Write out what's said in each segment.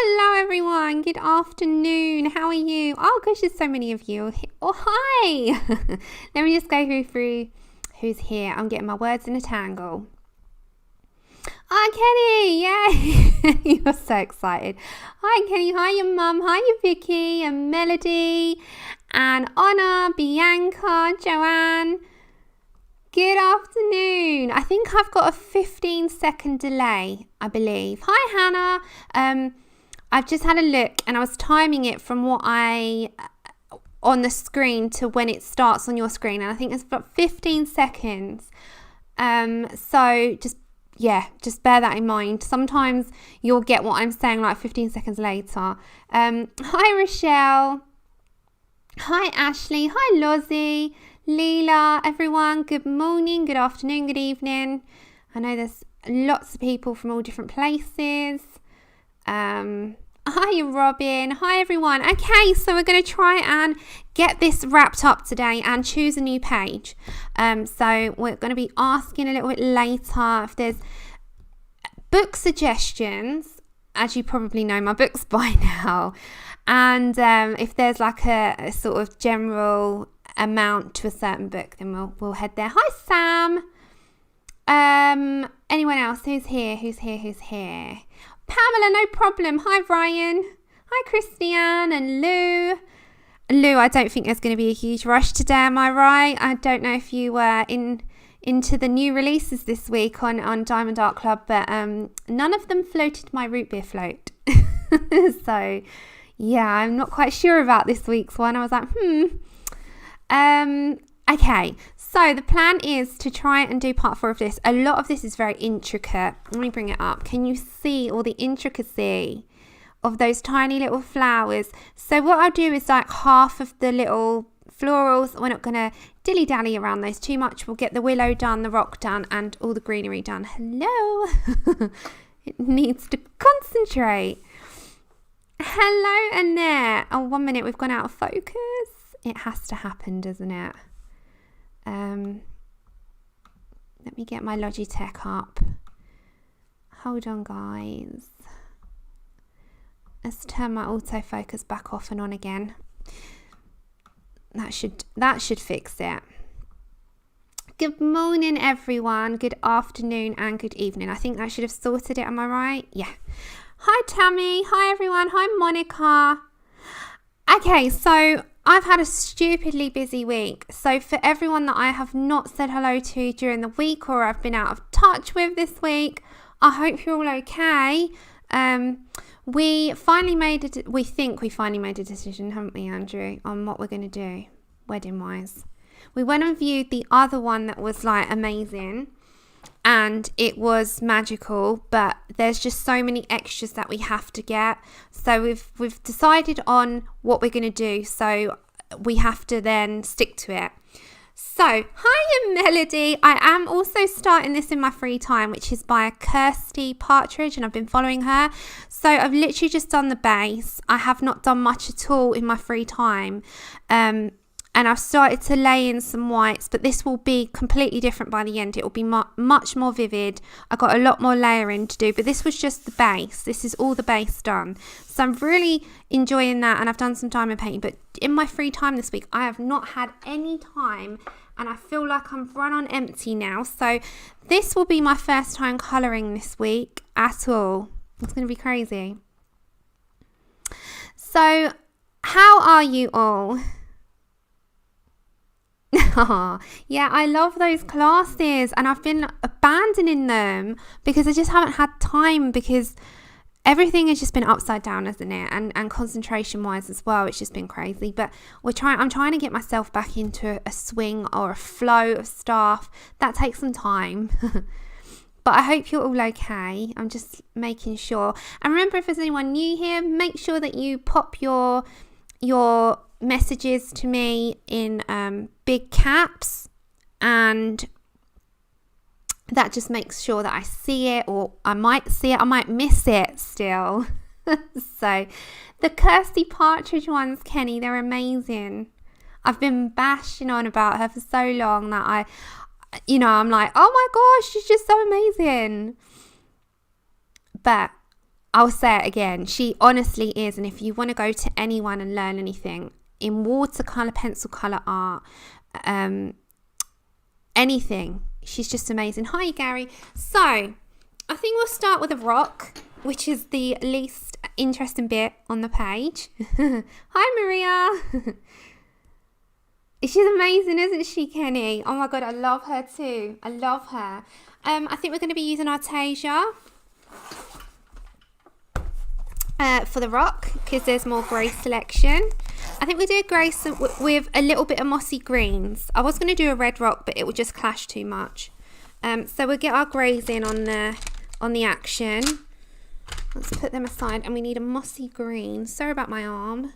Hello everyone, good afternoon, how are you? Oh gosh, there's so many of you. Oh hi. Let me just go through who's here. I'm getting my words in a tangle. Kenny, yay. You're so excited. Hi Kenny, hi your mum, hi your Vicky and Melody and Anna, Bianca, Joanne. Good afternoon. I think I've got a 15-second delay, I believe. Hi Hannah. I've just had a look and I was timing it from what on the screen to when it starts on your screen, and I think it's about 15 seconds. So just bear that in mind. Sometimes you'll get what I'm saying like 15 seconds later. Hi Rochelle. Hi Ashley. Hi Lozzie. Leela, everyone, good morning, good afternoon, good evening. I know there's lots of people from all different places. Hi Robin, hi everyone. Okay, so we're going to try and get this wrapped up today and choose a new page. So we're going to be asking a little bit later if there's book suggestions. As you probably know my books by now. And if there's like a sort of general amount to a certain book, then we'll head there. Hi Sam. Anyone else who's here? Pamela, no problem. Hi Ryan. Hi Christiane and Lou, I don't think there's going to be a huge rush today, am I right? I don't know if you were into the new releases this week on Diamond Art Club, but none of them floated my root beer float. So yeah, I'm not quite sure about this week's one. I was like okay, so the plan is to try and do part 4 of this. A lot of this is very intricate. Let me bring it up. Can you see all the intricacy of those tiny little flowers? So what I'll do is like half of the little florals. We're not going to dilly-dally around those too much. We'll get the willow done, the rock done, and all the greenery done. Hello. It needs to concentrate. Hello, Annette. Oh, 1 minute. We've gone out of focus. It has to happen, doesn't it? Let me get my Logitech up. Hold on, guys. Let's turn my autofocus back off and on again. That should fix it. Good morning, everyone. Good afternoon and good evening. I think that should have sorted it. Am I right? Yeah. Hi, Tammy. Hi, everyone. Hi, Monica. Okay, so I've had a stupidly busy week. So for everyone that I have not said hello to during the week or I've been out of touch with this week, I hope you're all okay. We think we finally made a decision, haven't we, Andrew, on what we're going to do wedding-wise. We went and viewed the other one that was like amazing. And it was magical, but there's just so many extras that we have to get. So we've decided on what we're going to do. So we have to then stick to it. So, hi Melody. I am also starting this in my free time, which is by Kirsty Partridge, and I've been following her. So I've literally just done the base. I have not done much at all in my free time. And I've started to lay in some whites, but this will be completely different by the end. It will be much more vivid. I got a lot more layering to do, but this was just the base. This is all the base done. So I'm really enjoying that, and I've done some diamond painting, but in my free time this week, I have not had any time, and I feel like I'm run on empty now. So this will be my first time colouring this week at all. It's going to be crazy. So how are you all? Yeah, I love those classes, and I've been abandoning them because I just haven't had time, because everything has just been upside down, hasn't it? And concentration wise as well, it's just been crazy. But I'm trying to get myself back into a swing or a flow of stuff. That takes some time. But I hope you're all okay. I'm just making sure. And remember, if there's anyone new here, make sure that you pop your messages to me in big caps, and that just makes sure that I see it, or I might see it, I might miss it still. So the Kirsty Partridge ones, Kenny, they're amazing. I've been bashing on about her for so long that I'm like, oh my gosh, she's just so amazing. But I'll say it again, she honestly is. And if you want to go to anyone and learn anything in watercolor, pencil color art, anything, she's just amazing. Hi Gary. So I think we'll start with a rock, which is the least interesting bit on the page. Hi Maria. She's amazing, isn't she, Kenny? Oh my god, I love her too. I love her. I think we're going to be using Arteza for the rock, because there's more grey selection. I think we do a grey with a little bit of mossy greens. I was going to do a red rock, but it would just clash too much. So we'll get our greys in on the action. Let's put them aside, and we need a mossy green. Sorry about my arm.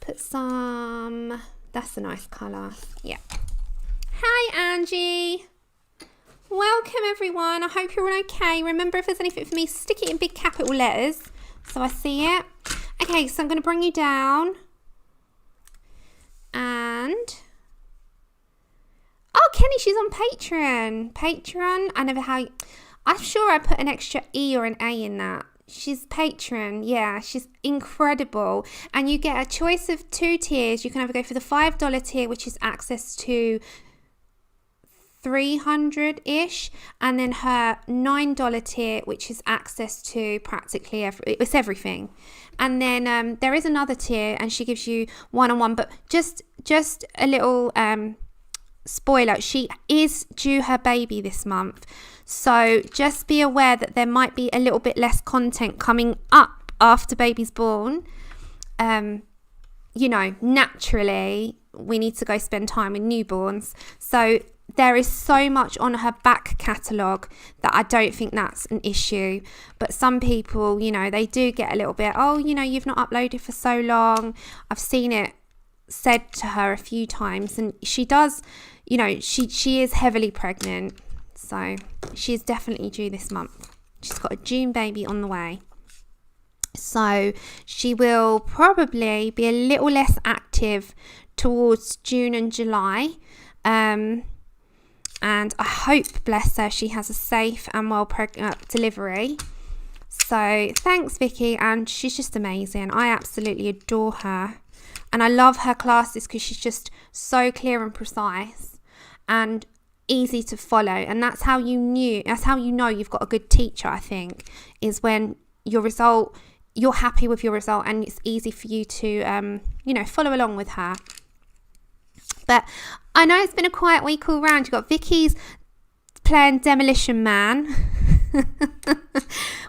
Put some, that's a nice colour. Yeah. Hi Angie. Welcome everyone. I hope you're all okay. Remember, if there's anything for me, stick it in big capital letters so I see it. Okay, so I'm going to bring you down. And oh, Kenny, she's on Patreon. I never how. I'm sure I put an extra E or an A in that. She's Patreon. Yeah, she's incredible. And you get a choice of 2 tiers. You can either go for the $5 tier, which is access to 300-ish, and then her $9 tier, which is access to practically it's everything. And then there is another tier, and she gives you one-on-one. But just a little spoiler, she is due her baby this month. So just be aware that there might be a little bit less content coming up after baby's born. You know, naturally, we need to go spend time with newborns. So there is so much on her back catalogue that I don't think that's an issue. But some people, you know, they do get a little bit, oh, you know, you've not uploaded for so long. I've seen it said to her a few times, and she does, you know, she is heavily pregnant. So she is definitely due this month. She's got a June baby on the way. So she will probably be a little less active towards June and July. And I hope, bless her, she has a safe and well delivery. So thanks, Vicky. And she's just amazing. I absolutely adore her. And I love her classes because she's just so clear and precise and easy to follow. And that's how you know you've got a good teacher, I think, is when you're happy with your result and it's easy for you to you know, follow along with her. But I know it's been a quiet week all round. You've got Vicky's playing Demolition Man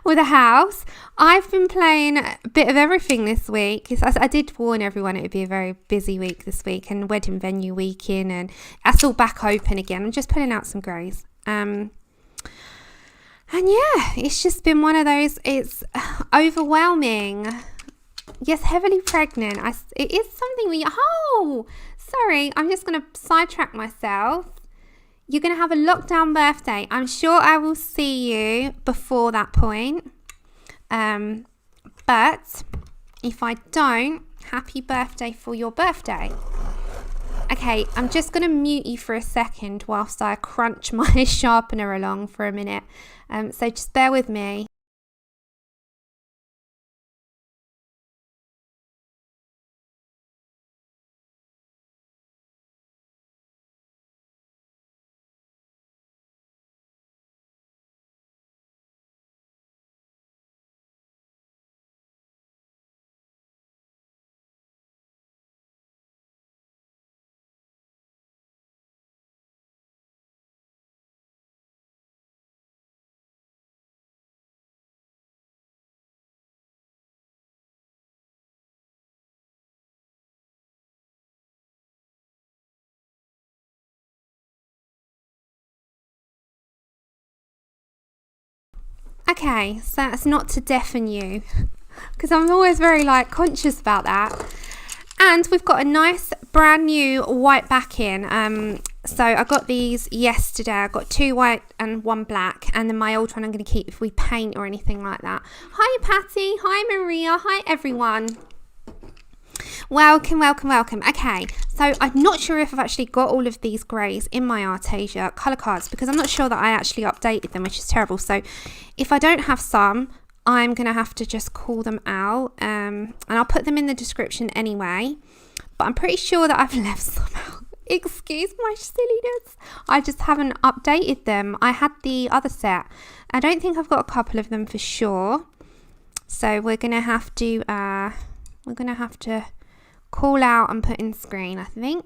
with a house. I've been playing a bit of everything this week. I did warn everyone it would be a very busy week this week, and wedding venue week in, and that's all back open again. I'm just putting out some greys. And yeah, it's just been one of those, it's overwhelming. Yes, heavily pregnant. It is something sorry, I'm just going to sidetrack myself. You're going to have a lockdown birthday. I'm sure I will see you before that point. But if I don't, happy birthday for your birthday. Okay, I'm just going to mute you for a second whilst I crunch my sharpener along for a minute. So just bear with me. Okay, so that's not to deafen you, because I'm always very conscious about that. And we've got a nice brand new white backing. So I got these yesterday. I got 2 white and 1 black, and then my old one I'm going to keep if we paint or anything like that. Hi Patty, hi Maria, hi everyone. Welcome. Okay, So I'm not sure if I've actually got all of these greys in my Arteza colour cards, because I'm not sure that I actually updated them, which is terrible. So if I don't have some, I'm going to have to just call them out, and I'll put them in the description anyway. But I'm pretty sure that I've left some out. Excuse my silliness. I just haven't updated them. I had the other set. I don't think I've got a couple of them for sure. So we're going to have to call out and put in screen, I think.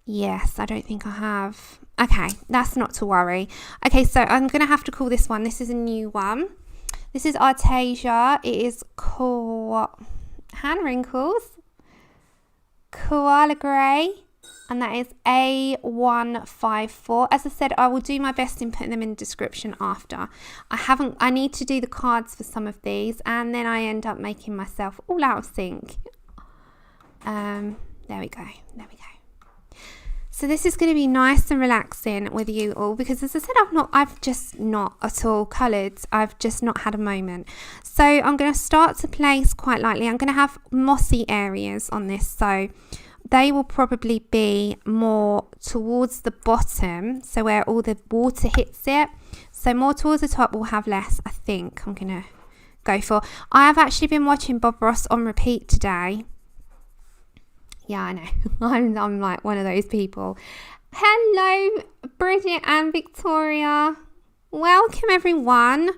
Yes, I don't think I have. Okay, that's not to worry. Okay, so I'm going to have to call this one. This is a new one. This is Arteza. It is hand wrinkles, koala grey, and that is A154. As I said, I will do my best in putting them in the description after. I need to do the cards for some of these, and then I end up making myself all out of sync. There we go. So this is going to be nice and relaxing with you all, because as I said, I've just not at all coloured. I've just not had a moment. So I'm going to start to place quite lightly. I'm going to have mossy areas on this, so they will probably be more towards the bottom, so where all the water hits it. So more towards the top will have less, I think. I'm going to go for. I have actually been watching Bob Ross on repeat today. Yeah, I know. I'm like one of those people. Hello, Bridget and Victoria. Welcome, everyone.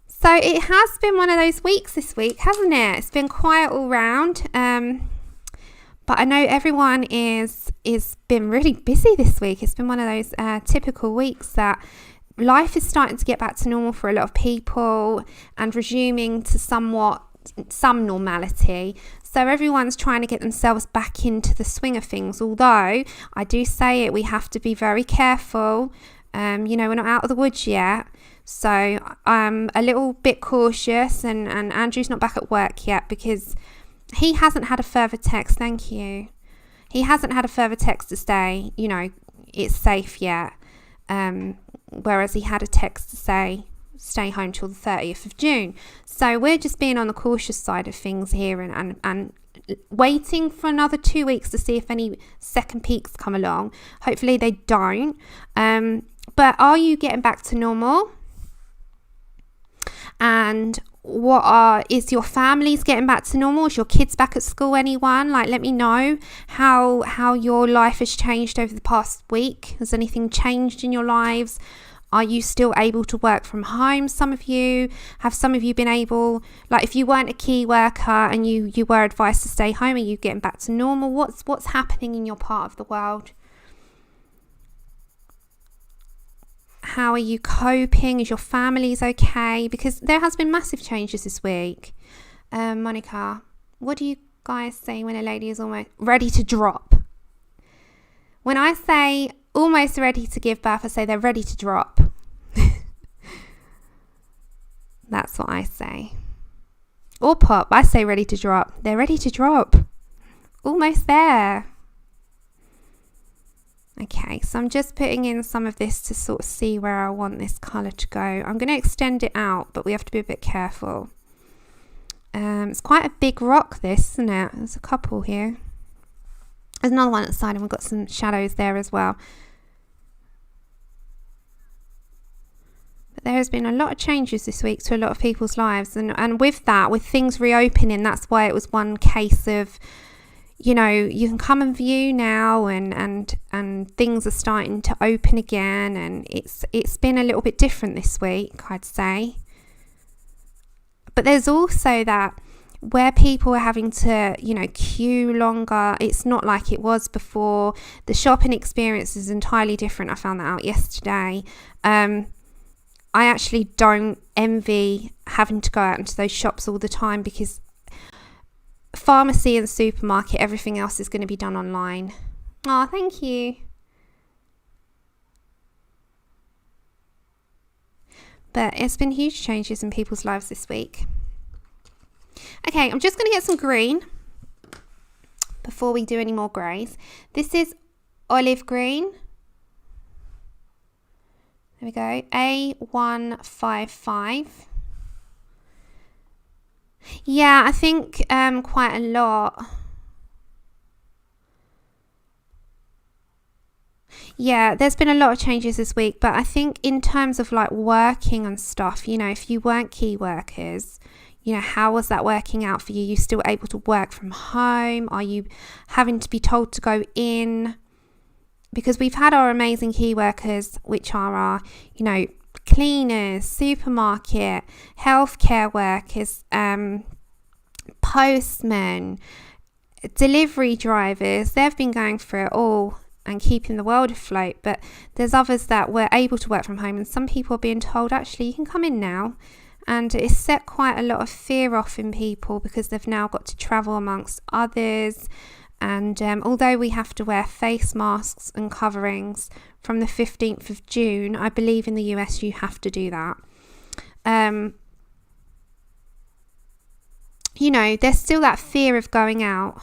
So it has been one of those weeks this week, hasn't it? It's been quiet all round. But I know everyone is been really busy this week. It's been one of those typical weeks that life is starting to get back to normal for a lot of people and resuming to some normality. So everyone's trying to get themselves back into the swing of things. Although I do say it, we have to be very careful. We're not out of the woods yet. So I'm a little bit cautious, and Andrew's not back at work yet because he hasn't had a further text. Thank you. He hasn't had a further text to say, it's safe yet. Whereas he had a text to say, stay home till the 30th of June. So we're just being on the cautious side of things here and waiting for another 2 weeks to see if any second peaks come along. Hopefully they don't. But are you getting back to normal? And is your families getting back to normal? Is your kids back at school? Anyone? Let me know how your life has changed over the past week. Has anything changed in your lives? Are you still able to work from home? Some of you been able, if you weren't a key worker and you were advised to stay home, are you getting back to normal? What's happening in your part of the world? How are you coping? Is your family's okay? Because there has been massive changes this week. Monica, what do you guys say when a lady is almost ready to drop? When I say almost ready to give birth, I say they're ready to drop. That's what I say. Or pop, I say ready to drop. They're ready to drop. Almost there. Okay, so I'm just putting in some of this to sort of see where I want this colour to go. I'm going to extend it out, but we have to be a bit careful. It's quite a big rock, this, isn't it? There's a couple here. There's another one at the side, and we've got some shadows there as well. But there has been a lot of changes this week to a lot of people's lives, and with that, with things reopening, that's why it was one case of, you can come and view now, and things are starting to open again, and it's been a little bit different this week, I'd say. But there's also that where people are having to, queue longer. It's not like it was before. The shopping experience is entirely different. I found that out yesterday. I actually don't envy having to go out into those shops all the time, because pharmacy and supermarket, everything else is going to be done online. Oh, thank you. But it's been huge changes in people's lives this week. Okay, I'm just going to get some green before we do any more greys. This is olive green. There we go. A155. Yeah, I think quite a lot. Yeah, there's been a lot of changes this week, but I think in terms of like working and stuff, you know, if you weren't key workers, you know, how was that working out for you? You still able to work from home? Are you having to be told to go in? Because we've had our amazing key workers, which are our, you know, cleaners, supermarket, healthcare workers, postmen, delivery drivers. They've been going through it all and keeping the world afloat. But there's others that were able to work from home, and some people are being told, actually, you can come in now. And it's set quite a lot of fear off in people because they've now got to travel amongst others. And although we have to wear face masks and coverings from the 15th of June, I believe in the US you have to do that. You know, there's still that fear of going out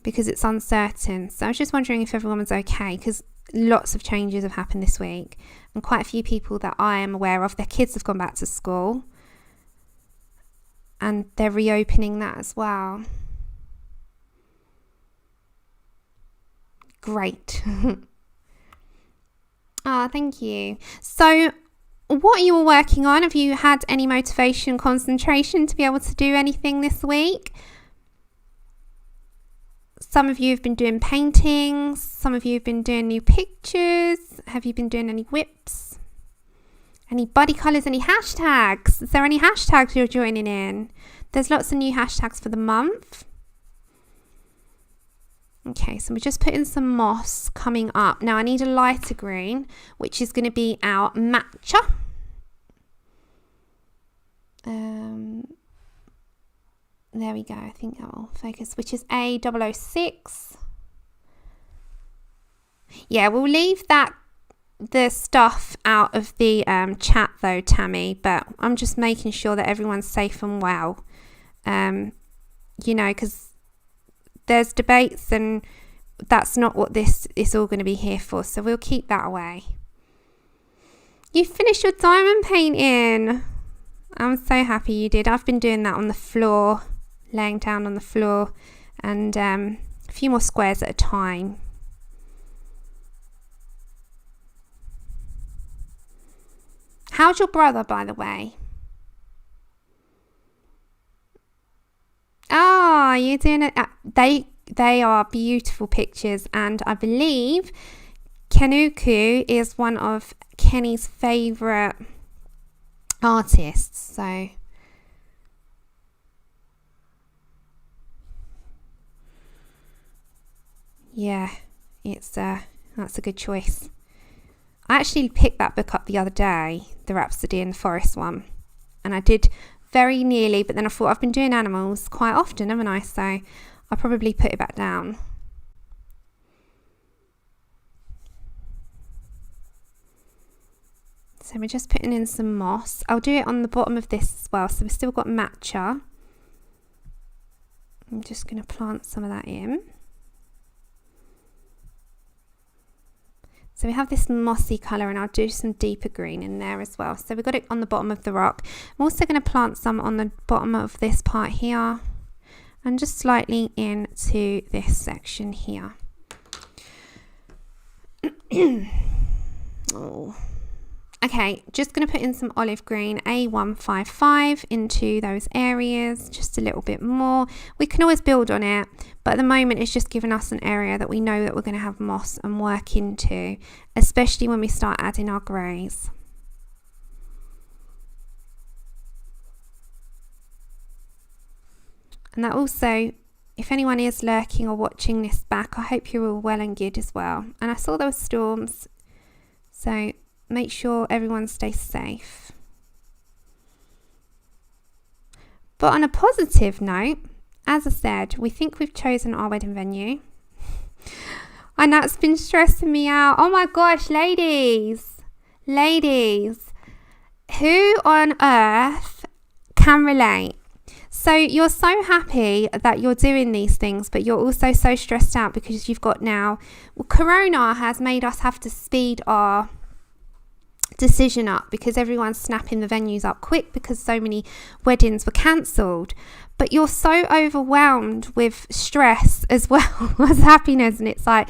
because it's uncertain. So I was just wondering if everyone was okay, because lots of changes have happened this week. And quite a few people that I am aware of, their kids have gone back to school. And they're reopening that as well. Great. Thank you. So what are you all working on? Have you had any motivation, concentration to be able to do anything this week? Some of you have been doing paintings. Some of you have been doing new pictures. Have you been doing any whips? Any body colours? Any hashtags? Is there any hashtags you're joining in? There's lots of new hashtags for the month. Okay, so we're just putting some moss coming up. Now I need a lighter green, which is going to be our matcha. There we go. I think that will focus, which is A006. Yeah, we'll leave the stuff out of the chat though, Tammy, but I'm just making sure that everyone's safe and well. You know, because there's debates and that's not what this is all going to be here for, so we'll keep that away. You finished your diamond painting. I'm so happy you did. I've been doing that on the floor, laying down on the floor, and a few more squares at a time. How's your brother, by the way? Oh, you're doing it. They are beautiful pictures, and I believe Kenuku is one of Kenny's favourite artists. So yeah, that's a good choice. I actually picked that book up the other day, the Rhapsody in the Forest one, and I did very nearly, but then I thought I've been doing animals quite often, haven't I? So I'll probably put it back down. So we're just putting in some moss. I'll do it on the bottom of this as well. So we've still got matcha. I'm just going to plant some of that in. So we have this mossy colour, and I'll do some deeper green in there as well. So we've got it on the bottom of the rock. I'm also going to plant some on the bottom of this part here, and just slightly into this section here. Oh. Okay, just going to put in some olive green, A155, into those areas, just a little bit more. We can always build on it, but at the moment it's just giving us an area that we know that we're going to have moss and work into, especially when we start adding our greys. And that also, if anyone is lurking or watching this back, I hope you're all well and good as well. And I saw there were storms, so make sure everyone stays safe. But on a positive note, as I said, we think we've chosen our wedding venue. And that's been stressing me out. Oh my gosh, ladies, who on earth can relate? So you're so happy that you're doing these things, but you're also so stressed out because you've got now, well, Corona has made us have to speed our decision up because everyone's snapping the venues up quick because so many weddings were cancelled. but you're so overwhelmed with stress as well as happiness. And it's like,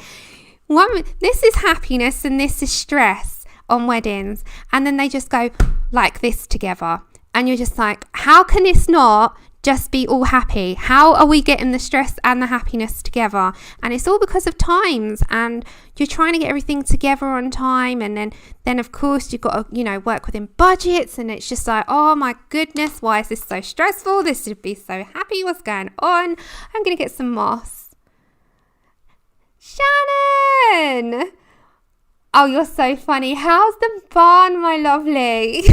this is happiness and this is stress on weddings. And then they just go like this together. And you're just like, how can this not just be all happy? How are we getting the stress and the happiness together? And it's all because of times, and you're trying to get everything together on time, and then of course you've got to, you know, work within budgets, and it's just like, oh my goodness, why is this so stressful? This should be so happy. What's going on? I'm gonna get some moss. Shannon, oh, you're so funny. How's the barn, my lovely?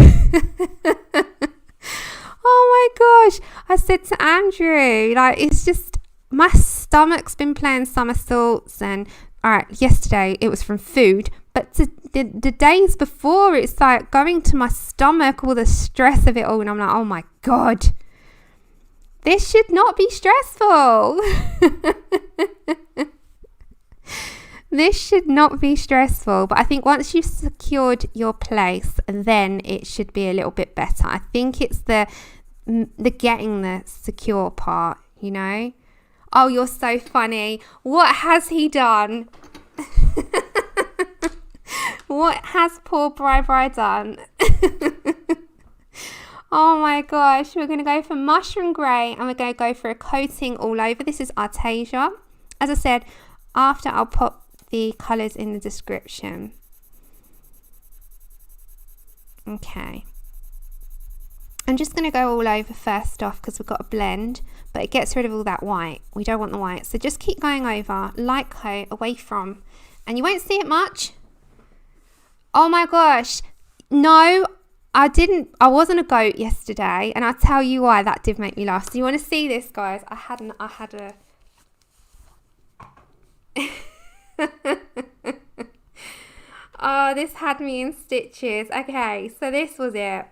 Oh my gosh, I said to Andrew, like, it's just, my stomach's been playing somersaults. And all right, yesterday it was from food, but the days before, it's like going to my stomach, all the stress of it all. And I'm like, oh my God, this should not be stressful. This should not be stressful. But I think once you've secured your place, then it should be a little bit better. I think it's the getting the secure part, you know. Oh, you're so funny. What has he done? What has poor Bri done? Oh my gosh, we're going to go for mushroom grey, and we're going to go for a coating all over. This is Arteza. As I said, after I'll put the colours in the description. Okay, I'm just going to go all over first off because we've got a blend, but it gets rid of all that white. We don't want the white, so just keep going over, light coat away from, and you won't see it much. Oh my gosh, no, I wasn't a goat yesterday, and I'll tell you why. That did make me laugh. So you want to see this, guys? I had a oh, this had me in stitches. Okay, so this was it.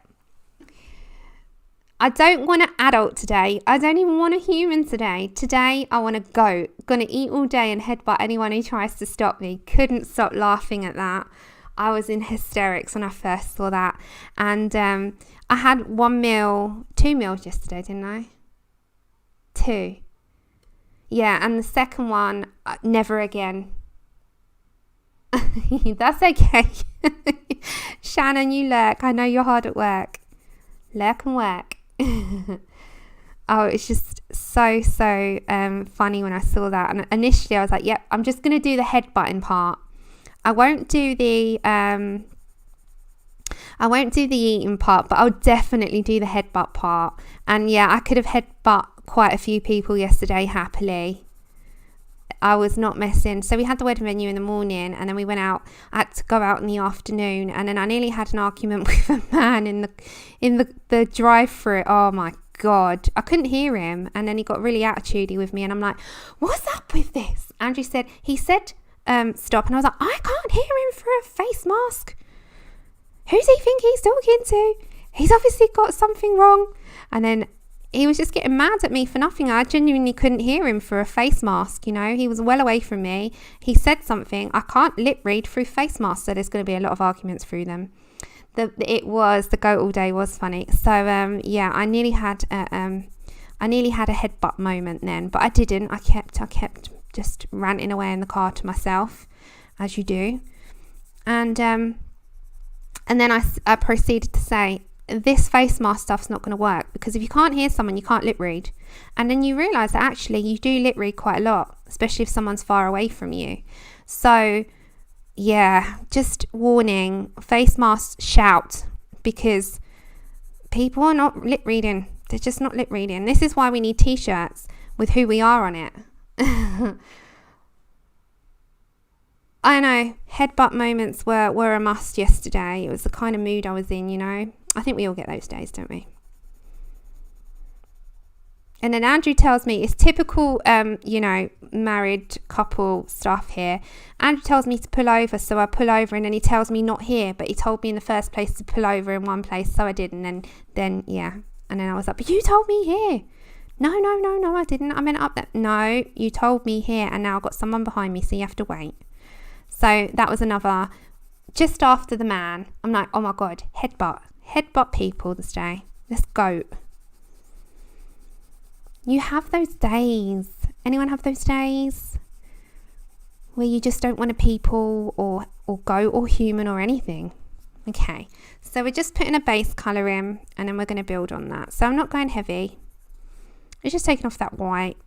I don't want an adult today. I don't even want a human today. Today, I want a goat. Gonna eat all day and headbutt anyone who tries to stop me. Couldn't stop laughing at that. I was in hysterics when I first saw that. And I had 2 meals yesterday, didn't I? 2. Yeah, and the second one, never again. That's okay. Shannon, you lurk. I know you're hard at work. Lurk and work. Oh, it's just so funny when I saw that. And initially I was like, yep, I'm just going to do the headbutting part. I won't do the eating part, but I'll definitely do the headbutt part. And yeah, I could have headbutt quite a few people yesterday happily. I was not messing. So we had the wedding venue in the morning, and then we went out. I had to go out in the afternoon, and then I nearly had an argument with a man in the drive-through. Oh my God, I couldn't hear him, and then he got really attitudey with me, and I'm like, what's up with this? Andrew said stop, and I was like, I can't hear him through a face mask. Who's he think he's talking to? He's obviously got something wrong. And then he was just getting mad at me for nothing. I genuinely couldn't hear him for a face mask, you know. He was well away from me. He said something. I can't lip read through face masks, so there's going to be a lot of arguments through them. The goat all day was funny. So yeah, I nearly had a headbutt moment then, but I didn't. I kept just ranting away in the car to myself, as you do. And then I proceeded to say, this face mask stuff's not going to work, because if you can't hear someone, you can't lip read. And then you realise that actually you do lip read quite a lot, especially if someone's far away from you. So yeah, just warning, face masks shout, because people are not lip reading. They're just not lip reading. This is why we need t-shirts with who we are on it. I know, headbutt moments were a must yesterday. It was the kind of mood I was in, you know. I think we all get those days, don't we? And then Andrew tells me, it's typical, you know, married couple stuff here. Andrew tells me to pull over, so I pull over, and then he tells me not here, but he told me in the first place to pull over in one place, so I did, and then yeah. And then I was like, but you told me here. No, I didn't. I meant up there. No, you told me here, and now I've got someone behind me, so you have to wait. So that was another, just after the man. I'm like, oh my God, headbutt people this day. Let's go. You have those days. Anyone have those days where you just don't want to people or goat or human or anything? Okay, so we're just putting a base colour in, and then we're going to build on that. So I'm not going heavy. It's just taking off that white.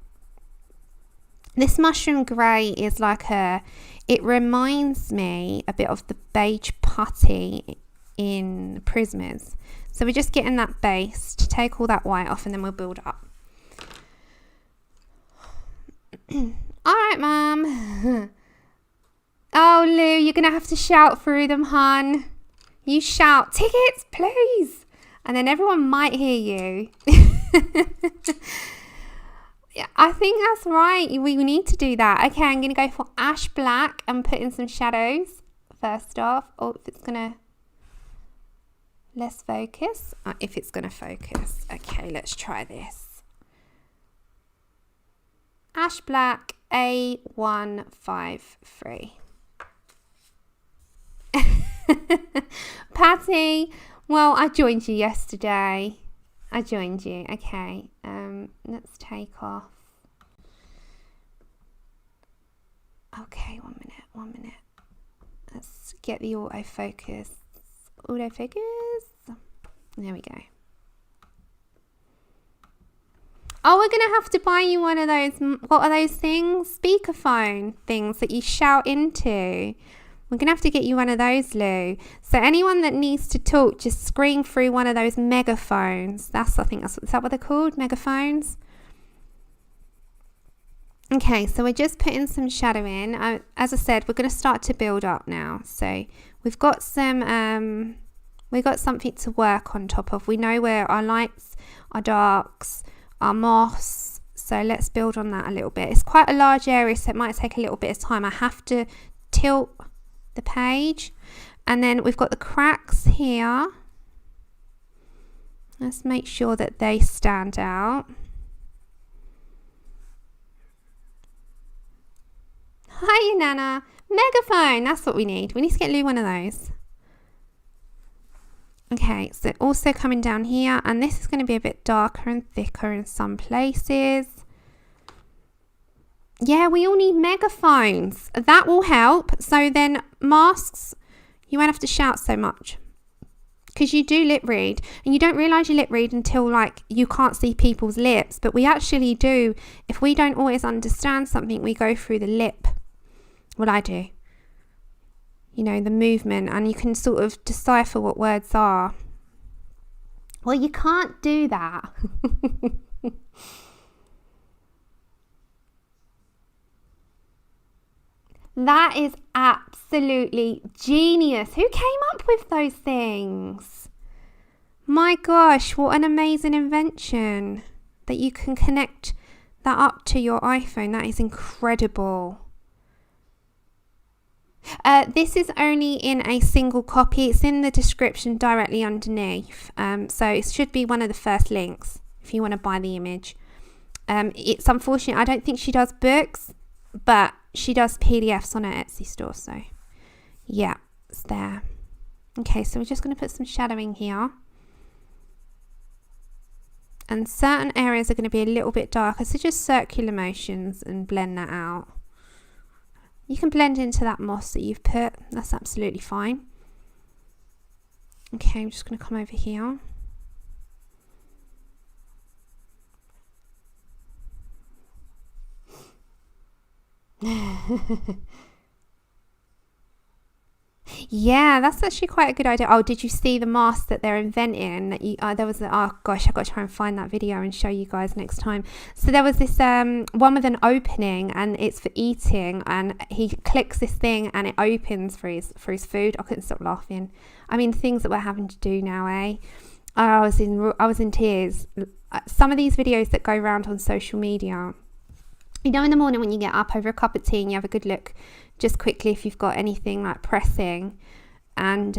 This mushroom grey is like it reminds me a bit of the beige putty in Prismas. So we're just getting that base to take all that white off, and then we'll build up. All right, Mum. Oh, Lou, you're going to have to shout through them, hun. You shout, tickets, please. And then everyone might hear you. Yeah, I think that's right. We need to do that. Okay, I'm going to go for ash black and put in some shadows first off. Oh, if it's going to less focus. If it's going to focus. Okay, let's try this. Ash black A153. Patty, well, I joined you yesterday. I joined you. Okay, let's take off. Okay, one minute. Let's get the autofocus. There we go. Oh, we're going to have to buy you one of those, what are those things? Speakerphone things that you shout into. We're going to have to get you one of those, Lou. So anyone that needs to talk, just scream through one of those megaphones. I think is that what they're called? Megaphones? Okay, so we're just putting some shadow in. As I said, we're going to start to build up now. So we've got something to work on top of. We know where our lights, our darks, our moss. So let's build on that a little bit. It's quite a large area, so it might take a little bit of time. I have to tilt the page, and then we've got the cracks here. Let's make sure that they stand out. Hi, Nana. Megaphone, that's what we need. We need to get Lou one of those. Okay, so also coming down here, and this is going to be a bit darker and thicker in some places. Yeah, we all need megaphones. That will help. So then masks, you won't have to shout so much. Because you do lip read. And you don't realise you lip read until like you can't see people's lips. But we actually do. If we don't always understand something, we go through the lip. What I do. You know, the movement. And you can sort of decipher what words are. Well, you can't do that. That is absolutely genius. Who came up with those things? My gosh, what an amazing invention. That you can connect that up to your iPhone. That is incredible. This is only in a single copy. It's in the description directly underneath. So it should be one of the first links if you want to buy the image. It's unfortunate. I don't think she does books, but she does PDFs on her Etsy store, so yeah, it's there. Okay, so we're just going to put some shadowing here. And certain areas are going to be a little bit darker, so just circular motions and blend that out. You can blend into that moss that you've put, that's absolutely fine. Okay, I'm just going to come over here. Yeah, that's actually quite a good idea. Oh, did you see the mask that they're inventing? That you there was oh gosh, I've got to try and find that video and show you guys next time. So there was this one with an opening, and it's for eating, and he clicks this thing and it opens for his food. I couldn't stop laughing. I mean, things that we're having to do now, eh? I was in tears. Some of these videos that go around on social media, you know, in the morning when you get up over a cup of tea and you have a good look just quickly if you've got anything like pressing, and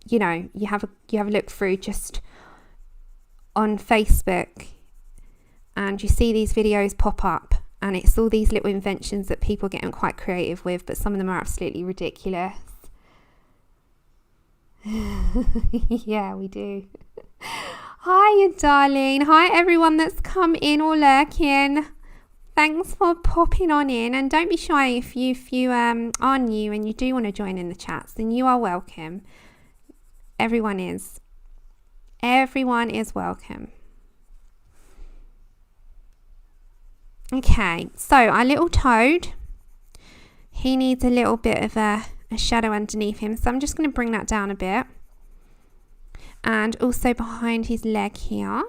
you know, you have a look through just on Facebook, and you see these videos pop up, and it's all these little inventions that people are getting quite creative with, but some of them are absolutely ridiculous. Yeah, we do. Hiya, darling. Hi, everyone that's come in or lurking. Thanks for popping on in, and don't be shy if you are new and you do want to join in the chats, then you are welcome. Everyone is welcome. Okay, so our little toad, he needs a little bit of a shadow underneath him, so I'm just going to bring that down a bit, and also behind his leg here.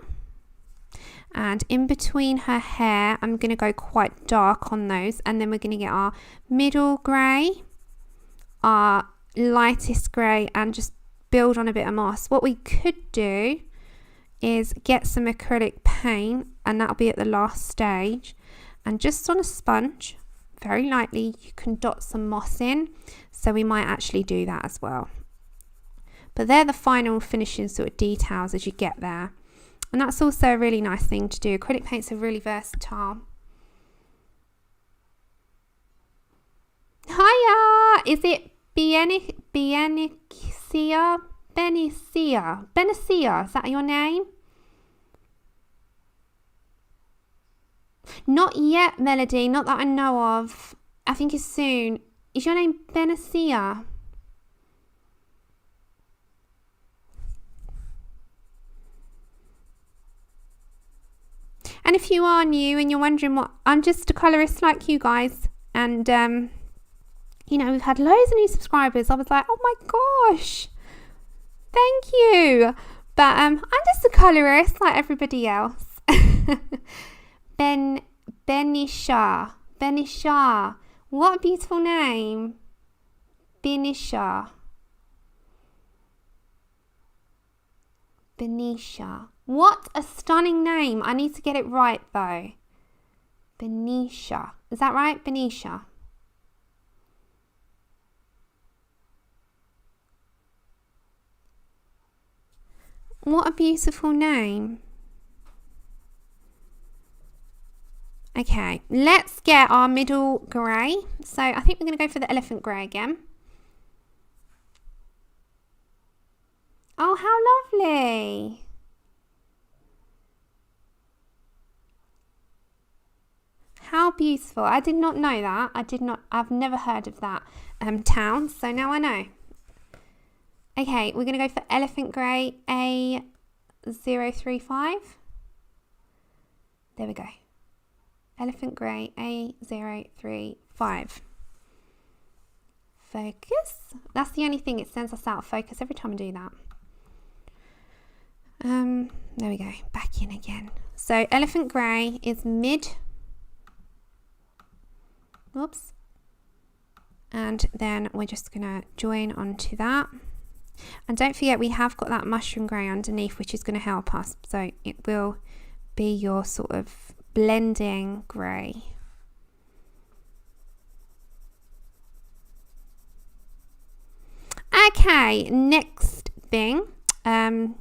And in between her hair, I'm going to go quite dark on those. And then we're going to get our middle grey, our lightest grey, and just build on a bit of moss. What we could do is get some acrylic paint, and that'll be at the last stage. And just on a sponge, very lightly, you can dot some moss in. So we might actually do that as well. But they're the final finishing sort of details as you get there. And that's also a really nice thing to do. Acrylic paints are really versatile. Hiya! Is it Benecia? Is that your name? Not yet, Melody. Not that I know of. I think it's soon. Is your name Benecia? And if you are new and you're wondering what, I'm just a colorist like you guys. And, you know, we've had loads of new subscribers. I was like, oh my gosh, thank you. But I'm just a colorist like everybody else. Benisha. What a beautiful name. Benisha. What a stunning name. I need to get it right though. Benisha. Is that right? Benisha. What a beautiful name. Okay, let's get our middle grey. So I think we're going to go for the elephant grey again. Oh, how lovely. How beautiful. I did not know that. I've never heard of that town, so now I know. Okay, we're going to go for elephant grey A035. There we go. Elephant grey A035. Focus. That's the only thing, it sends us out of focus every time I do that. There we go. Back in again. So elephant grey is mid. Whoops. And then we're just going to join onto that. And don't forget, we have got that mushroom grey underneath, which is going to help us. So it will be your sort of blending grey. Okay, next thing. And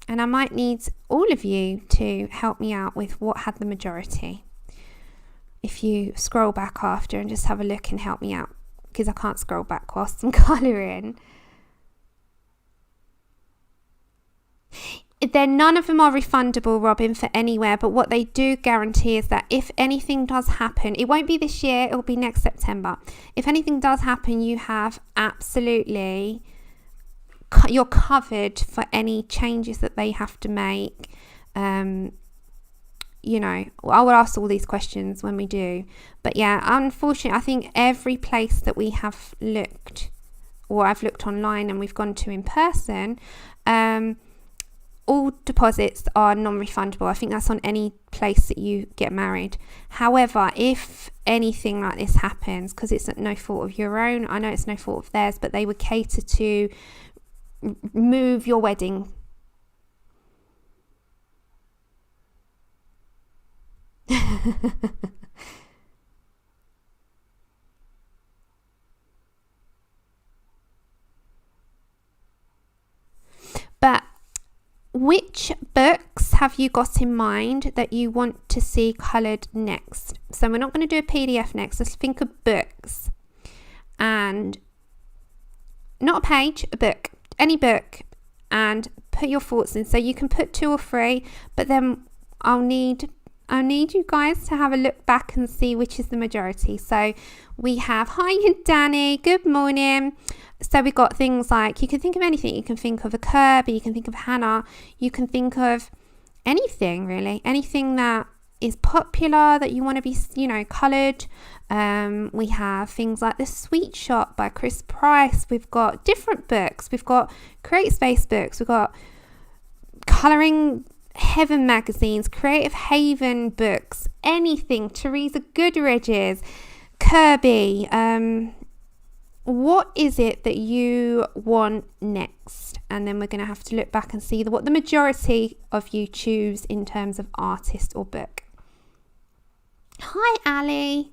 I might need all of you to help me out with what had the majority. If you scroll back after and just have a look and help me out, because I can't scroll back whilst I'm colouring. Then none of them are refundable, Robin, for anywhere, but what they do guarantee is that if anything does happen, it won't be this year, it will be next September. If anything does happen, you have absolutely, you're covered for any changes that they have to make. You know, I will ask all these questions when we do. But yeah, unfortunately, I think every place that we have looked, or I've looked online and we've gone to in person, all deposits are non-refundable. I think that's on any place that you get married. However, if anything like this happens, because it's no fault of your own, I know it's no fault of theirs, but they would cater to move your wedding. But which books have you got in mind that you want to see coloured next? So we're not going to do a PDF next. Let's think of books. And not a page, a book. Any book. and put your thoughts in. So you can put 2 or 3, but then I'll need you guys to have a look back and see which is the majority. So we have, hi Danny, good morning. So we got things like, you can think of anything. You can think of a Kirby, you can think of Hannah, you can think of anything really, anything that is popular that you want to be, you know, coloured. We have things like The Sweet Shop by Chris Price. We've got different books. We've got Create Space books. We've got Colouring Heaven magazines, Creative Haven books, anything. Teresa Goodridge's, Kirby. What is it that you want next? And then we're going to have to look back and see what the majority of you choose in terms of artist or book. Hi Ali.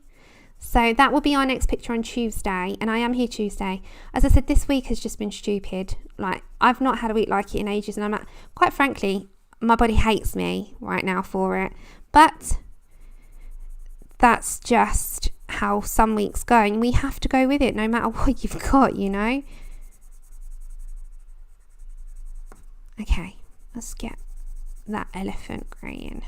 So that will be our next picture on Tuesday, and I am here Tuesday. As I said, this week has just been stupid. Like, I've not had a week like it in ages, and quite frankly, my body hates me right now for it. But that's just how some weeks go, and we have to go with it no matter what you've got, you know. Okay, let's get that elephant grey in.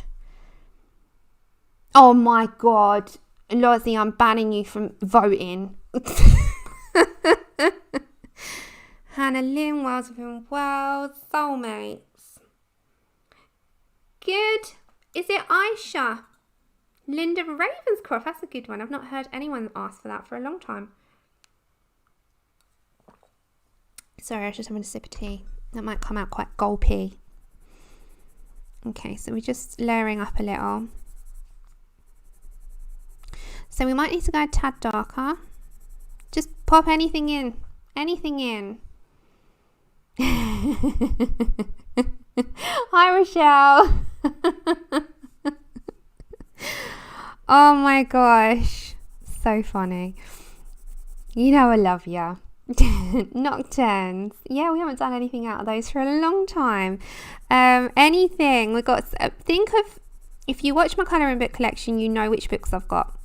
Oh my god, Lozzie, I'm banning you from voting. Hannah Lynn, Wells within World, Soulmates. Good. Is it Aisha? Linda Ravenscroft, that's a good one. I've not heard anyone ask for that for a long time. Sorry, I was just having a sip of tea. That might come out quite gulpy. Okay, so we're just layering up a little. So we might need to go a tad darker. Just pop anything in. Anything in. Hi, Rochelle. Oh my gosh. So funny. You know I love ya. Nocturnes. Yeah, we haven't done anything out of those for a long time. Anything. We've got, think of, if you watch my colouring book collection, you know which books I've got.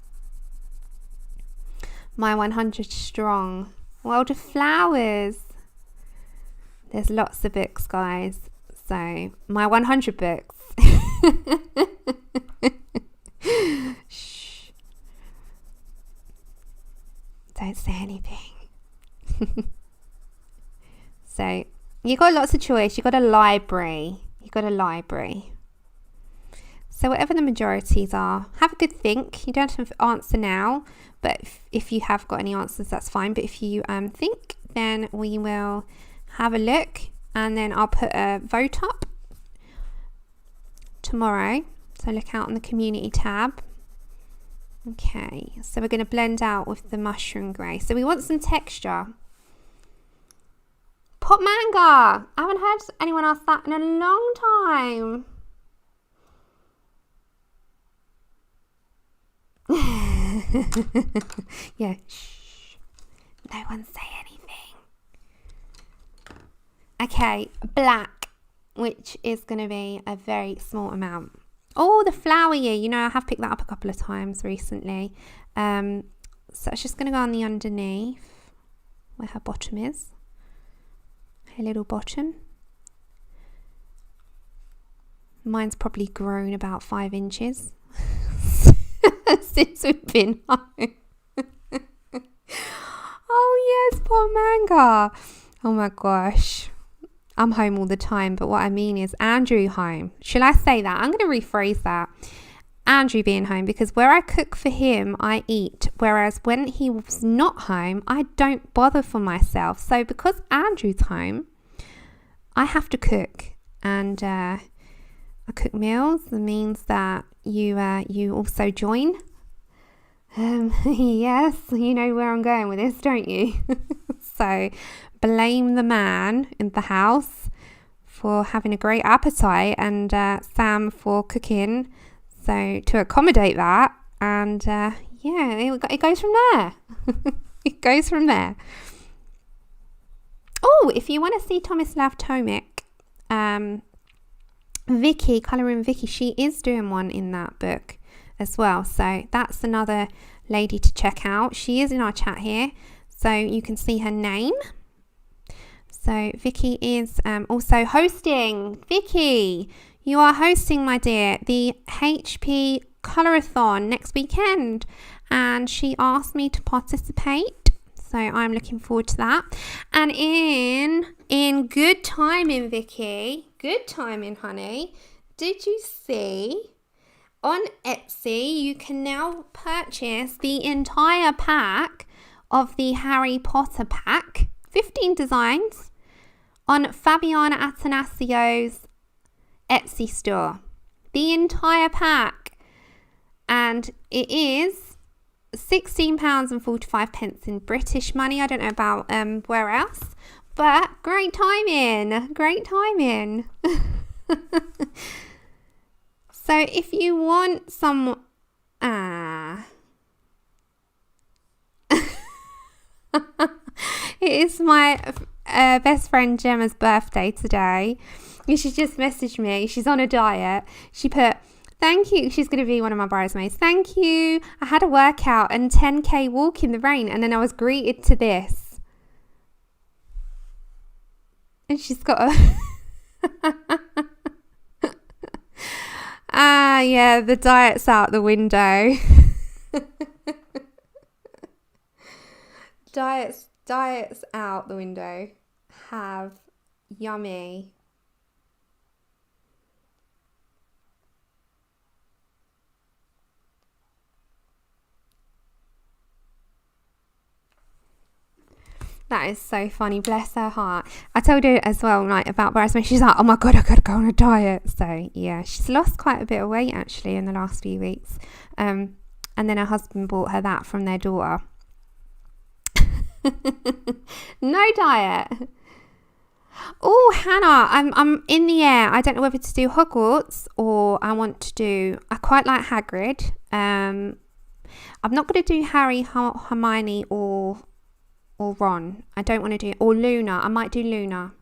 My 100 Strong, World of Flowers. There's lots of books, guys. So, my 100 books. Shh. Don't say anything. So, you got lots of choice. You got a library. So whatever the majorities are, have a good think. You don't have to answer now, but if you have got any answers, that's fine. But if you think, then we will have a look, and then I'll put a vote up tomorrow. So look out on the community tab. Okay, so we're going to blend out with the mushroom grey. So we want some texture. Pot manga. I haven't heard anyone ask that in a long time. Yeah, shh. No one say anything. Okay, black, which is going to be a very small amount. Oh, the flowery, you know, I have picked that up a couple of times recently. So it's just going to go on the underneath where her bottom is. Her little bottom. Mine's probably grown about 5 inches since we've been home. Oh yes, poor manga. Oh my gosh. I'm home all the time, but what I mean is Andrew home. Shall I say that? I'm going to rephrase that. Andrew being home, because where I cook for him, I eat. Whereas when he was not home, I don't bother for myself. So because Andrew's home, I have to cook. And I cook meals. That means that you also join. Yes, you know where I'm going with this, don't you? So blame the man in the house for having a great appetite, and Sam for cooking. So to accommodate that, and yeah, it goes from there. It goes from there. Oh, if you want to see Tomislav Tomic, Vicky, Colouring Vicky, she is doing one in that book as well. So that's another lady to check out. She is in our chat here, so you can see her name. So Vicky is also hosting. Vicky, you are hosting, my dear, the HP Colorathon next weekend, and she asked me to participate, so I'm looking forward to that. And in good timing, Vicky, good timing, honey, did you see on Etsy you can now purchase the entire pack of the Harry Potter pack, 15 designs, on Fabiana Attanasio's Etsy store, the entire pack, and it is £16.45 in British money. I don't know about where else, but great timing, great timing. So if you want some it is my best friend Gemma's birthday today. She just messaged me. She's on a diet. She put, thank you. She's going to be one of my bridesmaids. Thank you. I had a workout and 10k walk in the rain, and then I was greeted to this. And she's got a yeah, the diet's out the window. Diet's out the window. Have yummy. That is so funny, bless her heart. I told her as well, like, about bridesmaid. She's like, oh my god, I gotta go on a diet. So yeah, she's lost quite a bit of weight actually in the last few weeks. And then her husband bought her that from their daughter. No diet. Oh, Hannah, I'm in the air. I don't know whether to do Hogwarts or I want to do, I quite like Hagrid. I'm not going to do Harry, Hermione or Ron. I don't want to do, or Luna. I might do Luna.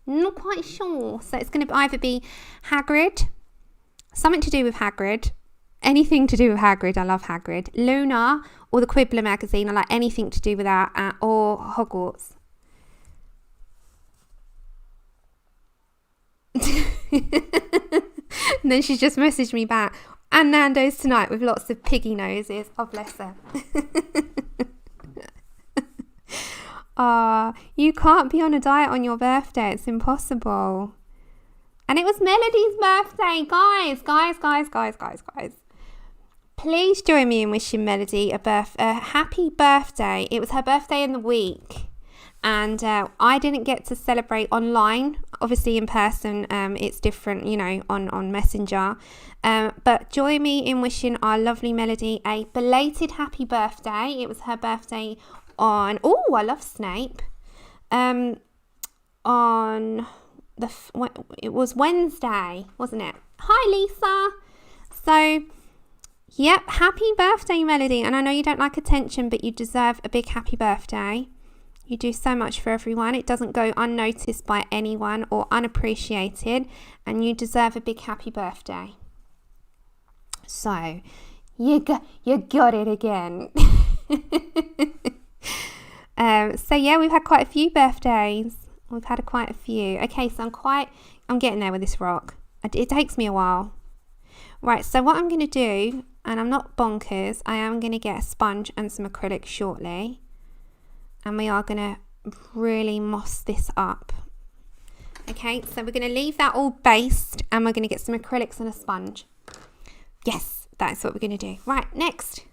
Not quite sure. So it's going to either be Hagrid, something to do with Hagrid, anything to do with Hagrid. I love Hagrid. Luna or the Quibbler magazine. I like anything to do with that, or Hogwarts. And then she's just messaged me back, and Nando's tonight with lots of piggy noses. Oh, bless her. You can't be on a diet on your birthday. It's impossible. And it was Melody's birthday. Guys. Please join me in wishing Melody a happy birthday. It was her birthday in the week. And I didn't get to celebrate online. Obviously in person, it's different, you know, on Messenger. But join me in wishing our lovely Melody a belated happy birthday. It was her birthday on, I love Snape. It was Wednesday, wasn't it? Hi, Lisa. So, yep, happy birthday, Melody. And I know you don't like attention, but you deserve a big happy birthday. You do so much for everyone. It doesn't go unnoticed by anyone or unappreciated. And you deserve a big happy birthday. So, you got it again. So yeah, we've had quite a few birthdays. We've had quite a few. Okay, so I'm getting there with this rock. It takes me a while. Right, so what I'm going to do, and I'm not bonkers, I am going to get a sponge and some acrylics shortly. And we are going to really moss this up. Okay, so we're going to leave that all based, and we're going to get some acrylics and a sponge. Yes, that's what we're going to do. Right, next.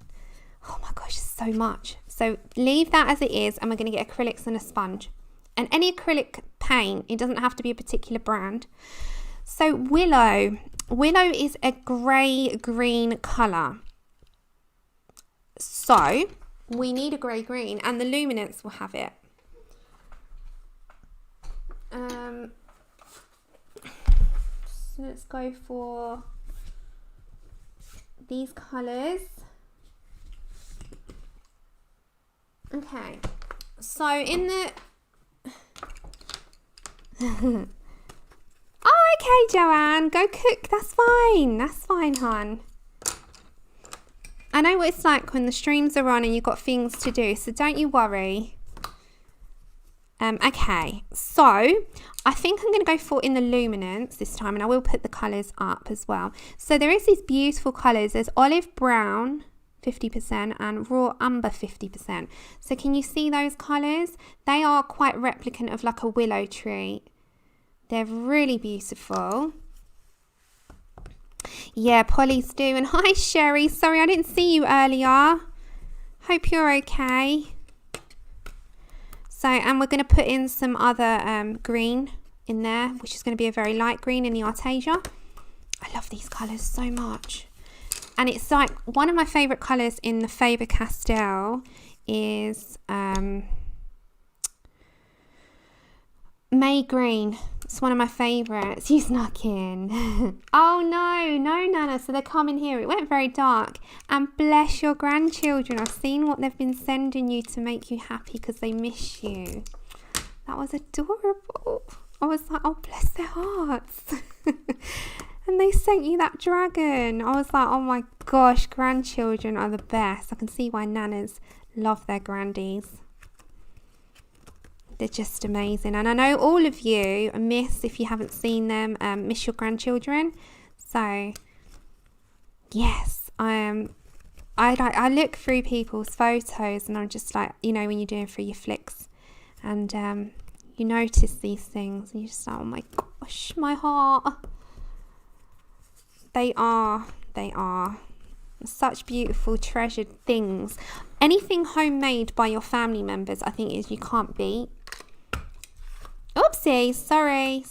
Oh my gosh, so much. So leave that as it is, and we're going to get acrylics and a sponge. And any acrylic paint, it doesn't have to be a particular brand. So willow is a grey-green colour. So we need a grey-green, and the Luminance will have it. So let's go for these colours. Okay, so in the oh, okay, Joanne, go cook. That's fine, hon. I know what it's like when the streams are on and you've got things to do, so don't you worry. Okay, so I think I'm going to go for in the luminance this time, and I will put the colours up as well. So there is these beautiful colours. There's olive brown 50% and raw umber 50%. So can you see those colours? They are quite replicant of like a willow tree. They're really beautiful. Yeah, Polly's do. And hi Sherry, sorry I didn't see you earlier. Hope you're okay. So, and we're going to put in some other green in there, which is going to be a very light green in the Arteza. I love these colours so much. And it's like one of my favourite colours in the Faber-Castell is May green. It's one of my favourites. You snuck in. Oh no, no Nana. So they're coming here. It went very dark. And bless your grandchildren. I've seen what they've been sending you to make you happy because they miss you. That was adorable. I was like, oh bless their hearts. And they sent you that dragon. I was like, oh my gosh, grandchildren are the best. I can see why nanas love their grandies. They're just amazing. And I know all of you miss, if you haven't seen them, miss your grandchildren. So, yes, I look through people's photos and I'm just like, you know, when you're doing through your flicks and you notice these things and you're just like, oh my gosh, my heart. They are such beautiful, treasured things. Anything homemade by your family members, I think is you can't beat. Oopsie, sorry.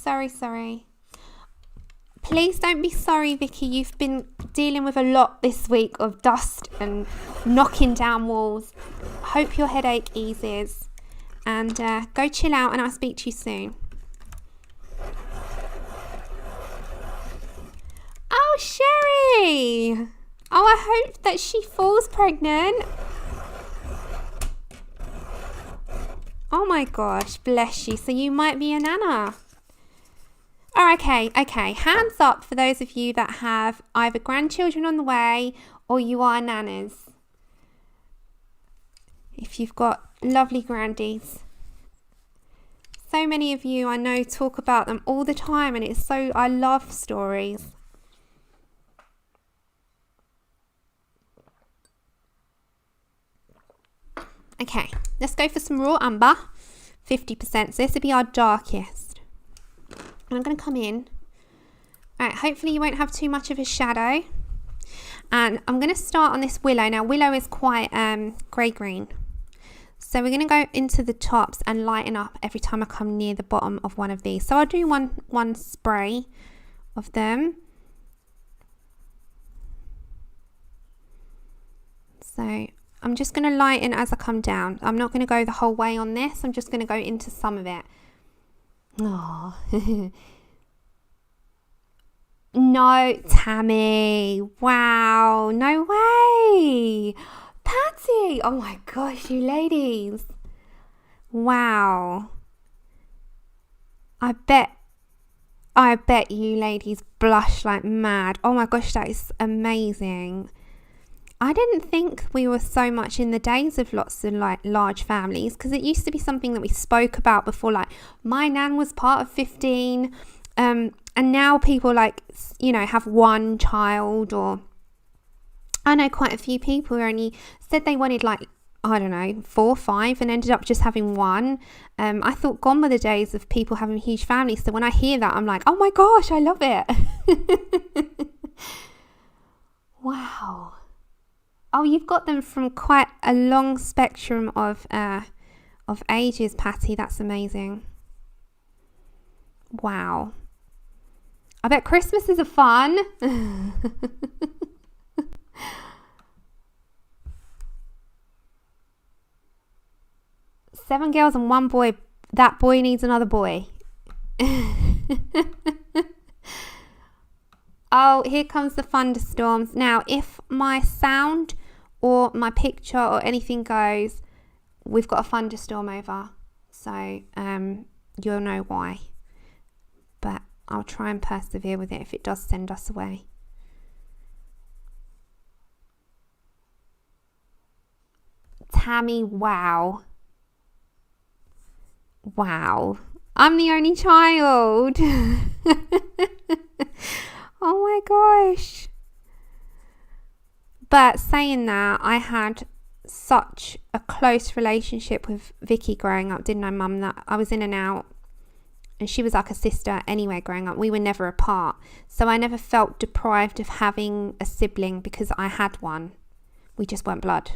Please don't be sorry, Vicky. You've been dealing with a lot this week of dust and knocking down walls. Hope your headache eases. And go chill out and I'll speak to you soon. Oh, Sherry. Oh, I hope that she falls pregnant. Oh my gosh, bless you. So you might be a nana. Oh, okay. Hands up for those of you that have either grandchildren on the way or you are nanas. If you've got lovely grandies. So many of you I know talk about them all the time and it's so, I love stories. Okay, let's go for some raw umber, 50%. So this will be our darkest. And I'm going to come in. All right, hopefully you won't have too much of a shadow. And I'm going to start on this willow. Now, willow is quite grey-green. So we're going to go into the tops and lighten up every time I come near the bottom of one of these. So I'll do one spray of them. So I'm just going to lighten as I come down. I'm not going to go the whole way on this. I'm just going to go into some of it. Oh. No, Tammy. Wow. No way. Patty. Oh my gosh, you ladies. Wow. I bet you ladies blush like mad. Oh my gosh, that is amazing. I didn't think we were so much in the days of lots of like large families, because it used to be something that we spoke about before, like my nan was part of 15, and now people like, you know, have one child, or I know quite a few people who only said they wanted like, I don't know, 4 or 5 and ended up just having one. I thought gone were the days of people having huge families. So when I hear that, I'm like, oh my gosh, I love it. Wow. Oh, you've got them from quite a long spectrum of ages, Patty. That's amazing. Wow. I bet Christmases are fun. 7 girls and 1 boy. That boy needs another boy. Oh, here comes the thunderstorms. Now, if my sound or my picture or anything goes, we've got a thunderstorm over. So, you'll know why. But I'll try and persevere with it if it does send us away. Tammy, wow. Wow, I'm the only child. Oh my gosh. But saying that, I had such a close relationship with Vicky growing up, didn't I, Mum? That I was in and out, and she was like a sister anyway growing up. We were never apart, so I never felt deprived of having a sibling because I had one. We just weren't blood.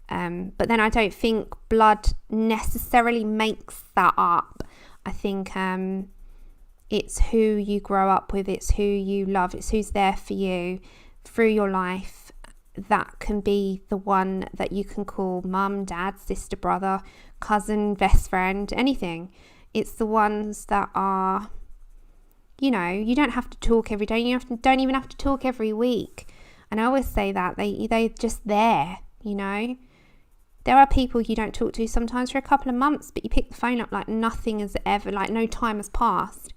But then I don't think blood necessarily makes that up. I think it's who you grow up with, it's who you love, it's who's there for you through your life. That can be the one that you can call mum, dad, sister, brother, cousin, best friend, anything. It's the ones that are, you know, you don't have to talk every day. You don't even have to talk every week. And I always say that they're just there, you know. There are people you don't talk to sometimes for a couple of months, but you pick the phone up like nothing has ever, like no time has passed.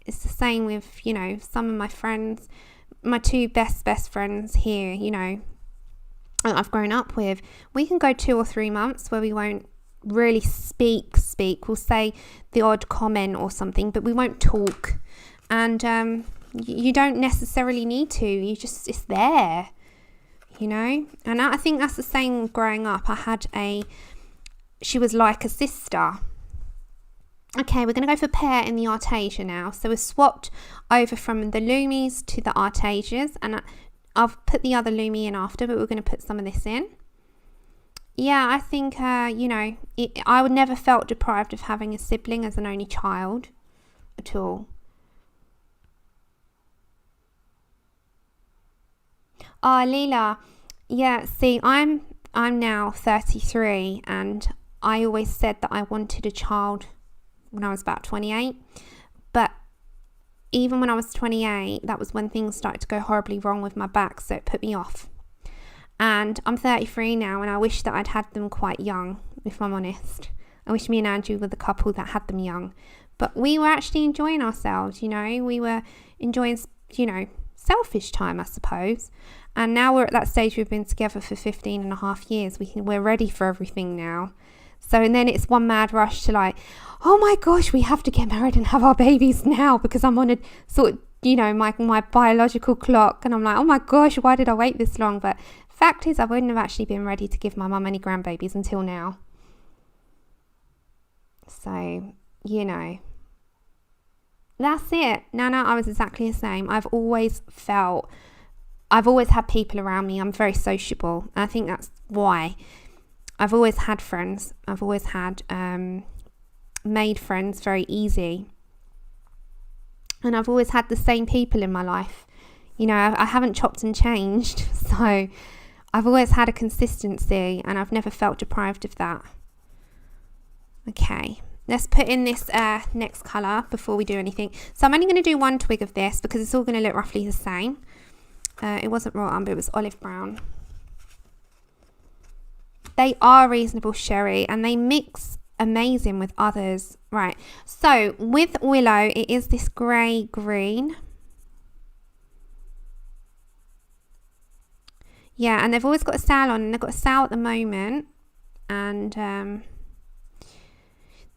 It's the same with, you know, some of my friends, my two best friends here, you know, that I've grown up with. We can go 2 or 3 months where we won't really speak. We'll say the odd comment or something, but we won't talk. And you don't necessarily need to. It's there, you know. And I think that's the same growing up. She was like a sister. Okay, we're going to go for pear in the Arteza now. So we've swapped over from the Lumis to the Artezas, and I've put the other Lumi in after, but we're going to put some of this in. Yeah, I think, you know, I would never felt deprived of having a sibling as an only child at all. Oh, Leela, yeah, see, I'm now 33, and I always said that I wanted a child when I was about 28, but even when I was 28, that was when things started to go horribly wrong with my back, so it put me off. And I'm 33 now, and I wish that I'd had them quite young, if I'm honest. I wish me and Andrew were the couple that had them young, but we were actually enjoying ourselves, you know. We were enjoying, you know, selfish time, I suppose. And now we're at that stage. We've been together for 15 and a half years. We're ready for everything now. So, and then it's one mad rush to like, oh my gosh, we have to get married and have our babies now, because I'm on a sort of, you know, my biological clock, and I'm like, oh my gosh, why did I wait this long? But fact is, I wouldn't have actually been ready to give my mum any grandbabies until now. So, you know, that's it. Nana, I was exactly the same. I've always had people around me. I'm very sociable. And I think that's why. I've always had friends. I've always had made friends very easy. And I've always had the same people in my life. You know, I haven't chopped and changed. So I've always had a consistency, and I've never felt deprived of that. Okay, let's put in this next colour before we do anything. So I'm only going to do one twig of this because it's all going to look roughly the same. It wasn't raw umber, it was olive brown. They are reasonable sherry, and they mix amazing with others. Right, so with willow, it is this grey green. Yeah, and they've always got a sale on, and they've got a sale at the moment. And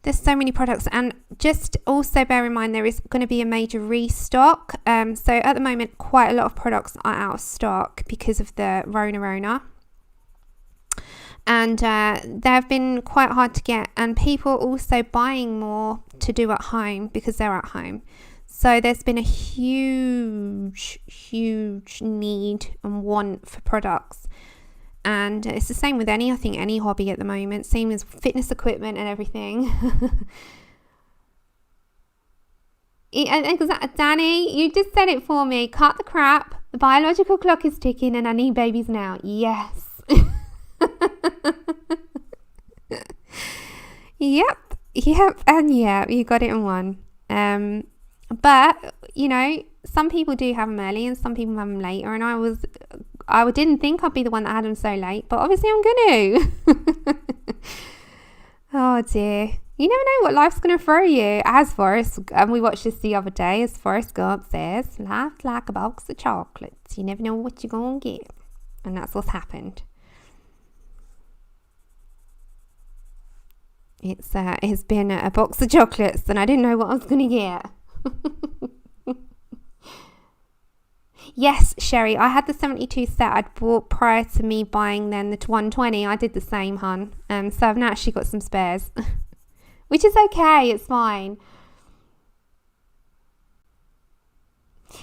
there's so many products, and just also bear in mind there is going to be a major restock. So at the moment, quite a lot of products are out of stock because of the Rona. And they've been quite hard to get, and people are also buying more to do at home because they're at home. So there's been a huge need and want for products. And it's the same with any hobby at the moment. Same as fitness equipment and everything. Danny, you just said it for me. Cut the crap. The biological clock is ticking and I need babies now. Yes. Yep, and yeah, you got it in one. But you know, some people do have them early and some people have them later, and I didn't think I'd be the one that had them so late, but obviously I'm gonna. Oh dear, you never know what life's gonna throw you. As Forrest, and we watched this the other day, as Forrest Gump says, life's like a box of chocolates. You never know what you're gonna get, and that's what's happened. It's been a box of chocolates and I didn't know what I was going to get. Yes, Sherry, I had the 72 set I'd bought prior to me buying then the 120. I did the same, hun. So I've now actually got some spares, which is okay. It's fine.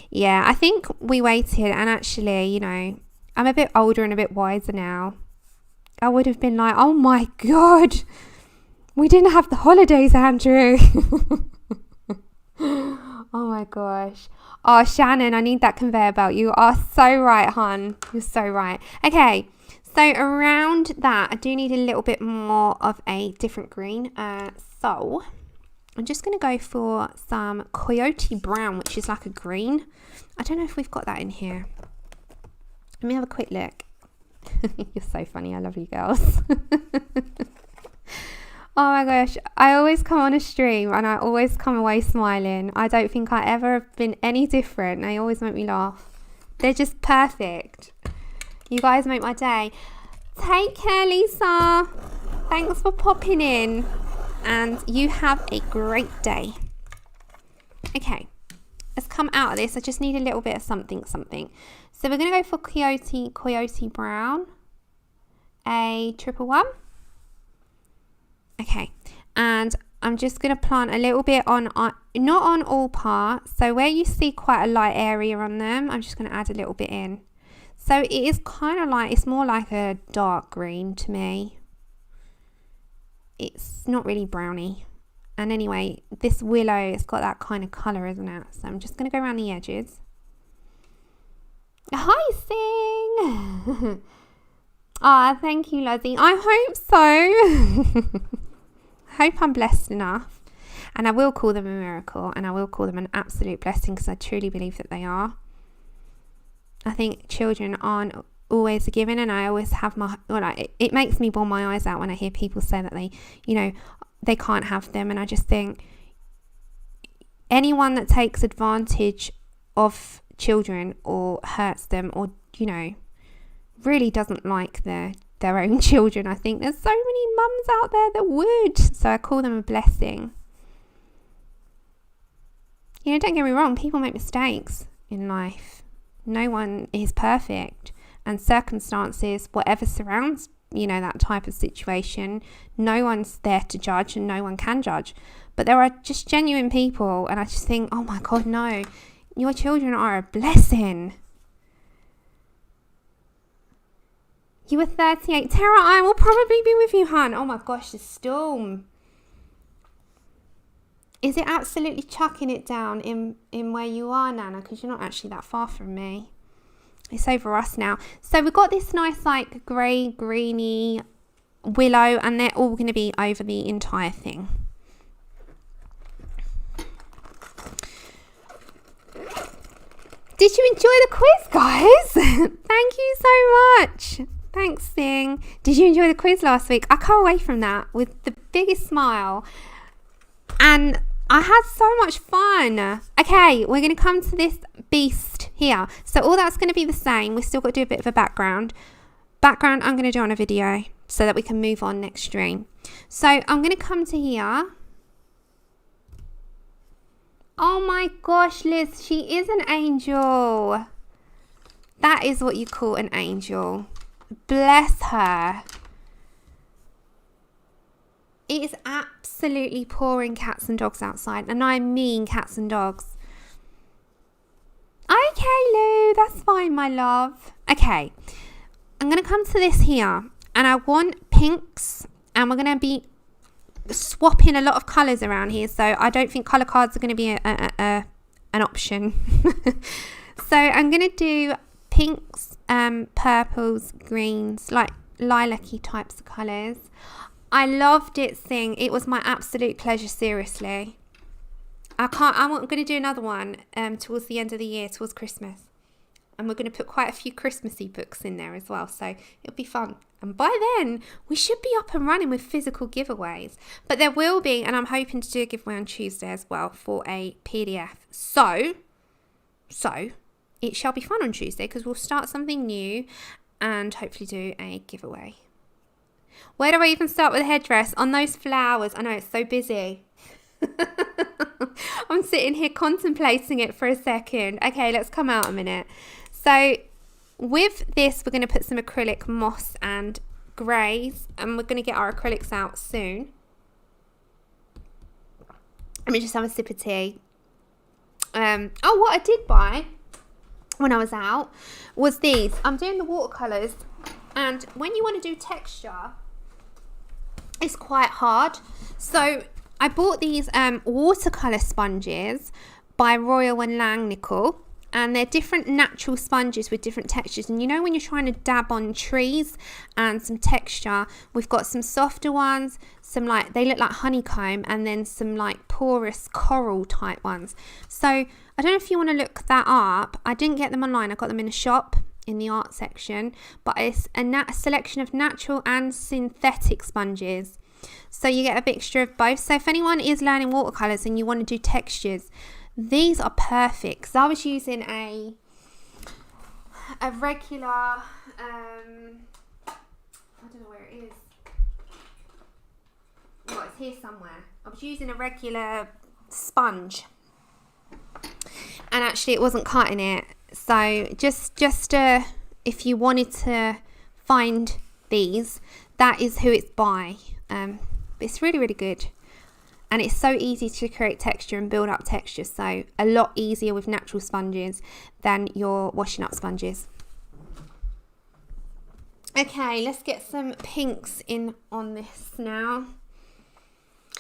Yeah, I think we waited, and actually, you know, I'm a bit older and a bit wiser now. I would have been like, oh my God, we didn't have the holidays, Andrew. Oh my gosh. Oh, Shannon, I need that conveyor belt. You are so right, hon. You're so right. Okay, so around that, I do need a little bit more of a different green. So I'm just going to go for some Coyote Brown, which is like a green. I don't know if we've got that in here. Let me have a quick look. You're so funny. I love you girls. Oh my gosh, I always come on a stream and I always come away smiling. I don't think I ever have been any different. They always make me laugh. They're just perfect. You guys make my day. Take care, Lisa. Thanks for popping in. And you have a great day. Okay, let's come out of this. I just need a little bit of something. So we're going to go for Coyote Brown. A 111. Okay, and I'm just going to plant a little bit on, not on all parts. So where you see quite a light area on them, I'm just going to add a little bit in. So it is kind of like, it's more like a dark green to me. It's not really browny. And anyway, this willow, it's got that kind of colour, isn't it? So I'm just going to go around the edges. Hi, Sing! Ah, thank you, Lozzie. I hope so. I hope I'm blessed enough. And I will call them a miracle, and I will call them an absolute blessing, because I truly believe that they are. I think children aren't always a given, and I always have it makes me bawl my eyes out when I hear people say that they can't have them. And I just think anyone that takes advantage of children or hurts them, or really doesn't like their own children. I think there's so many mums out there that would. So I call them a blessing. Don't get me wrong, people make mistakes in life. No one is perfect, and circumstances, whatever surrounds that type of situation, no one's there to judge, and no one can judge. But there are just genuine people, and I just think, oh my God, no, your children are a blessing. You were 38. Tara, I will probably be with you, hon. Oh my gosh, the storm. Is it absolutely chucking it down in where you are, Nana? Because you're not actually that far from me. It's over us now. So we've got this nice like grey, greeny willow, and they're all going to be over the entire thing. Did you enjoy the quiz, guys? Thank you so much. Thanks, Sing. Did you enjoy the quiz last week? I come away from that with the biggest smile. And I had so much fun. Okay, we're going to come to this beast here. So all that's going to be the same. We've still got to do a bit of a background. Background I'm going to do on a video so that we can move on next stream. So I'm going to come to here. Oh my gosh, Liz, she is an angel. That is what you call an angel. Bless her. It is absolutely pouring cats and dogs outside, and I mean cats and dogs. Okay, Lou, that's fine, my love. Okay, I'm going to come to this here, and I want pinks, and we're going to be swapping a lot of colours around here, so I don't think colour cards are going to be an option. So I'm going to do pinks, purples, greens, like lilac-y types of colours. I loved it, Sing. It was my absolute pleasure, seriously. I'm going to do another one towards the end of the year, towards Christmas. And we're going to put quite a few Christmassy books in there as well. So it'll be fun. And by then, we should be up and running with physical giveaways. But there will be, and I'm hoping to do a giveaway on Tuesday as well for a PDF. So it shall be fun on Tuesday, because we'll start something new and hopefully do a giveaway. Where do I even start with a headdress? On those flowers. I know, it's so busy. I'm sitting here contemplating it for a second. Okay, let's come out a minute. So with this, we're going to put some acrylic moss and greys, and we're going to get our acrylics out soon. Let me just have a sip of tea. Oh, what I did buy when I was out was these. I'm doing the watercolors, and when you want to do texture, it's quite hard. So I bought these watercolor sponges by Royal & Langnickel, and they're different natural sponges with different textures. And you know, when you're trying to dab on trees and some texture, we've got some softer ones, some like, they look like honeycomb, and then some like porous coral type ones. So I don't know if you want to look that up. I didn't get them online, I got them in a shop in the art section, but it's a selection of natural and synthetic sponges. So you get a mixture of both. So if anyone is learning watercolors and you want to do textures, these are perfect. So I was using a regular, I don't know where it is. Oh, it's here somewhere. I was using a regular sponge, and actually it wasn't cutting it. So just if you wanted to find these, that is who it's by. It's really, really good. And it's so easy to create texture and build up texture. So a lot easier with natural sponges than your washing up sponges. Okay, let's get some pinks in on this now.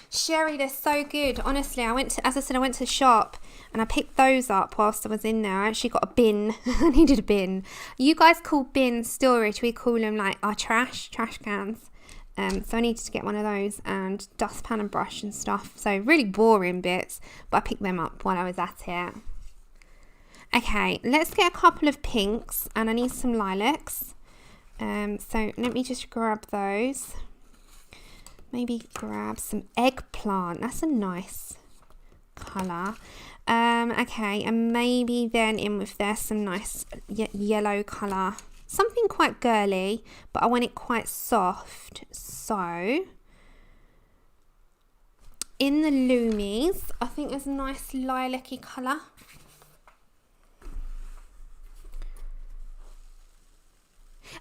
Sherry, they're so good. Honestly, I went to the shop and I picked those up whilst I was in there. I actually got a bin. I needed a bin. You guys call bins storage. We call them like our trash cans. So I needed to get one of those, and dustpan and brush and stuff. So really boring bits, but I picked them up while I was at it. Okay, let's get a couple of pinks, and I need some lilacs. So let me just grab those. Maybe grab some eggplant. That's a nice colour. Okay, and maybe then in with there some nice yellow colour. Something quite girly, but I want it quite soft. So in the Lumies, I think there's a nice lilac-y colour.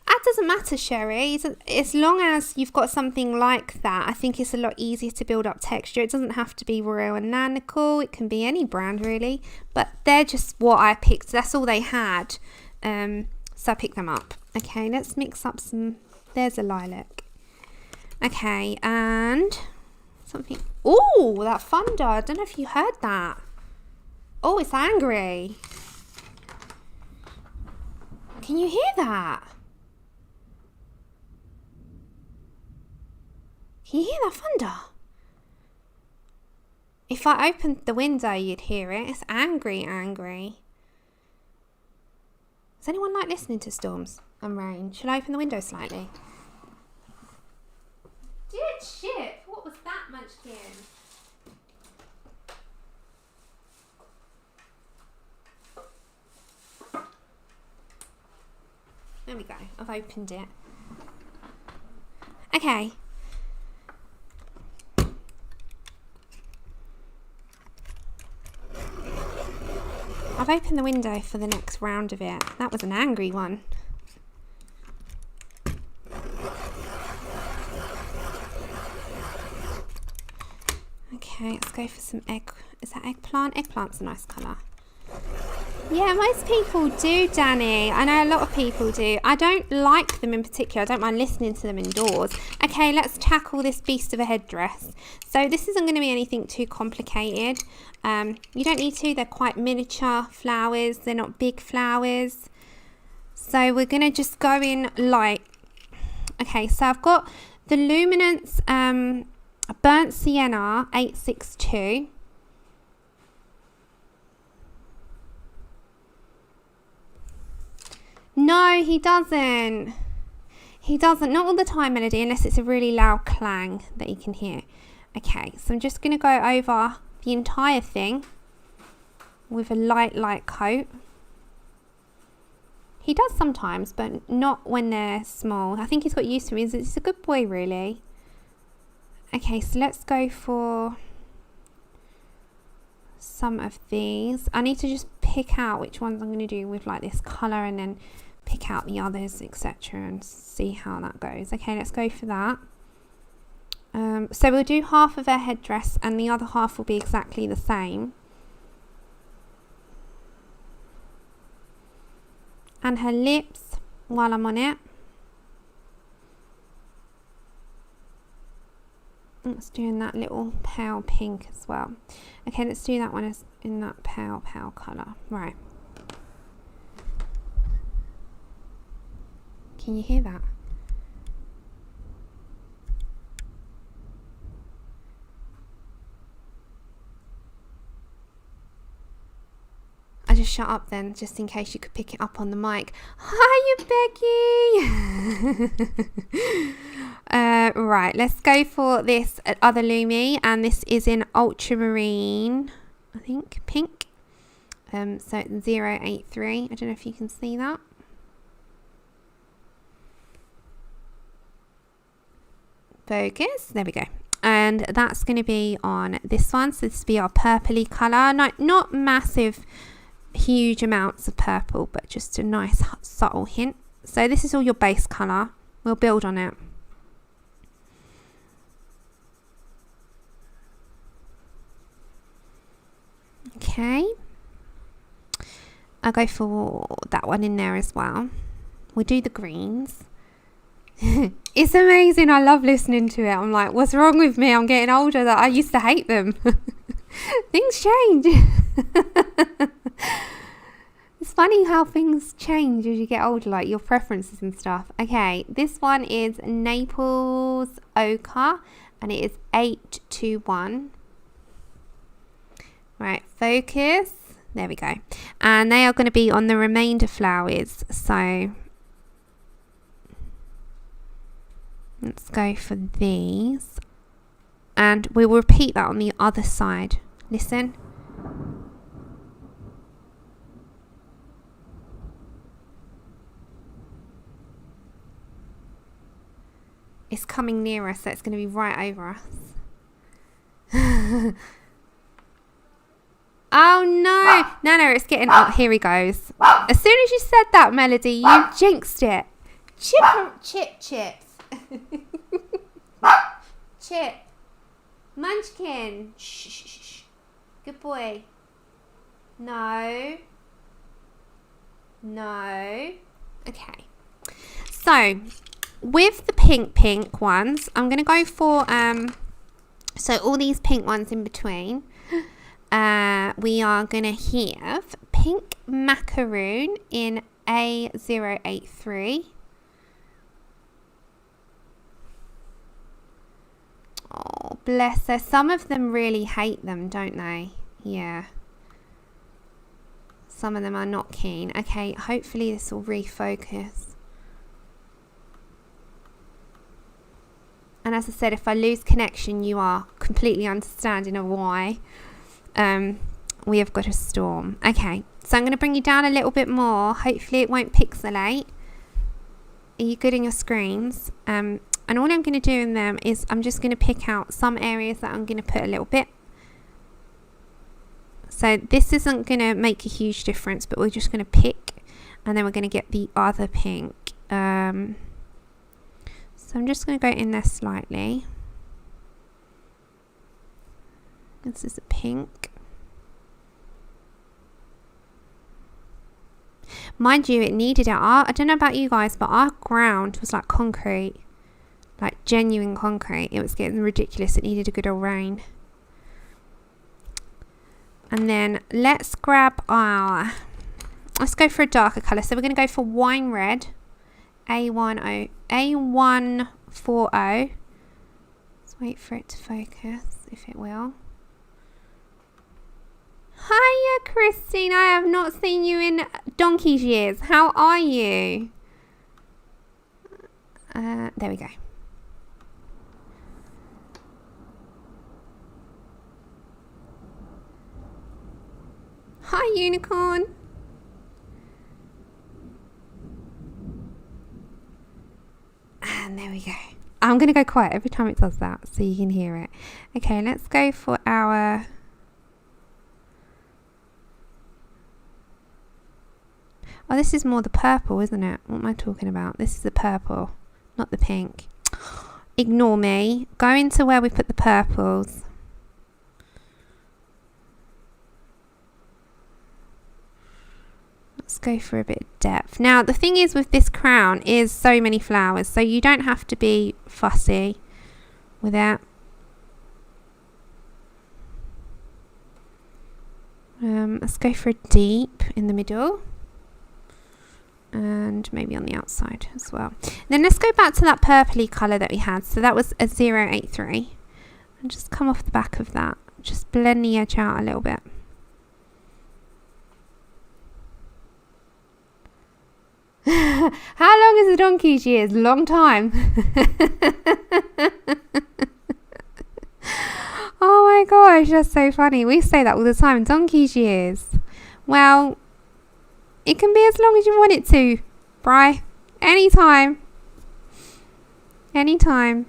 That doesn't matter, Sherry. As long as you've got something like that, I think it's a lot easier to build up texture. It doesn't have to be Royal & Langnickel. It can be any brand, really. But they're just what I picked. That's all they had. So I picked them up. Okay, let's mix up some. There's a lilac. Okay, and something. Oh, that thunder. I don't know if you heard that. Oh, it's angry. Can you hear that? Can you hear that thunder? If I opened the window, you'd hear it. It's angry. Does anyone like listening to storms and rain? Should I open the window slightly? Dear Chip, what was that munchkin? There we go, I've opened it. Okay. I've opened the window for the next round of it. That was an angry one. Okay, let's go for some egg. Is that eggplant? Eggplant's a nice colour. Yeah, most people do, Danny. I know a lot of people do. I don't like them in particular. I don't mind listening to them indoors. Okay, let's tackle this beast of a headdress. So this isn't going to be anything too complicated. You don't need to. They're quite miniature flowers. They're not big flowers. So we're going to just go in light. Okay, so I've got the Luminance Burnt Sienna 862. No, he doesn't. He doesn't. Not all the time, Melody, unless it's a really loud clang that you can hear. Okay, so I'm just going to go over the entire thing with a light coat. He does sometimes, but not when they're small. I think he's got used to it. He's a good boy, really. Okay, so let's go for some of these. I need to just pick out which ones I'm going to do with like this colour, and then pick out the others, etc., and see how that goes. Okay, let's go for that. So we'll do half of her headdress, and the other half will be exactly the same. And her lips while I'm on it. Let's do in that little pale pink as well. Okay, let's do that one as in that pale colour. Right. Can you hear that? I just shut up then, just in case you could pick it up on the mic. Hiya, Becky! Right, let's go for this other Lumi, and this is in ultramarine, I think, pink. So 083. I don't know if you can see that. Focus. There we go. And that's going to be on this one. So this will be our purpley colour. Not massive, huge amounts of purple, but just a nice subtle hint. So this is all your base colour. We'll build on it. Okay. I'll go for that one in there as well. We'll do the greens. It's amazing. I love listening to it. I'm like, what's wrong with me? I'm getting older. That I used to hate them. Things change. It's funny how things change as you get older, like your preferences and stuff. Okay, this one is Naples Ochre, and it is 821. Right, focus. There we go. And they are going to be on the remainder flowers. So let's go for these. And we will repeat that on the other side. Listen. It's coming near us, so it's going to be right over us. Oh no! No, it's getting up. Here he goes. As soon as you said that, Melody, you jinxed it. Chips. Chip. Munchkin. Shh. Good boy. No. Okay. So, with the pink ones, I'm going to go for, so all these pink ones in between, we are going to have pink macaroon in A083. Oh, bless her. Some of them really hate them, don't they? Yeah. Some of them are not keen. Okay, hopefully this will refocus. And as I said, if I lose connection, you are completely understanding of why. We have got a storm. Okay, so I'm going to bring you down a little bit more. Hopefully it won't pixelate. Are you good in your screens? And all I'm going to do in them is I'm just going to pick out some areas that I'm going to put a little bit. So this isn't going to make a huge difference, but we're just going to pick, and then we're going to get the other pink. So I'm just going to go in there slightly. This is a pink. Mind you, it needed it. I don't know about you guys, but our ground was like concrete. Like genuine concrete. It was getting ridiculous. It needed a good old rain. And then let's grab our... Let's go for a darker colour. So we're going to go for wine red. A140. Let's wait for it to focus, if it will. Hiya, Christine. I have not seen you in donkey's years. How are you? There we go. Hi, unicorn. there we go. I'm going to go quiet every time it does that so you can hear it. Okay, let's go for our... Oh, this is more the purple, isn't it? What am I talking about? This is the purple, not the pink. Ignore me. Go into where we put the purples. Let's go for a bit of depth. Now, the thing is with this crown is so many flowers, so you don't have to be fussy with it. Let's go for a deep in the middle. And maybe on the outside as well. Then let's go back to that purpley colour that we had. So that was a 083. And just come off the back of that. Just blend the edge out a little bit. How long is the donkey's years? Long time. Oh my gosh, that's so funny. We say that all the time. Donkey's years. Well, it can be as long as you want it to, Bri. Anytime. Anytime.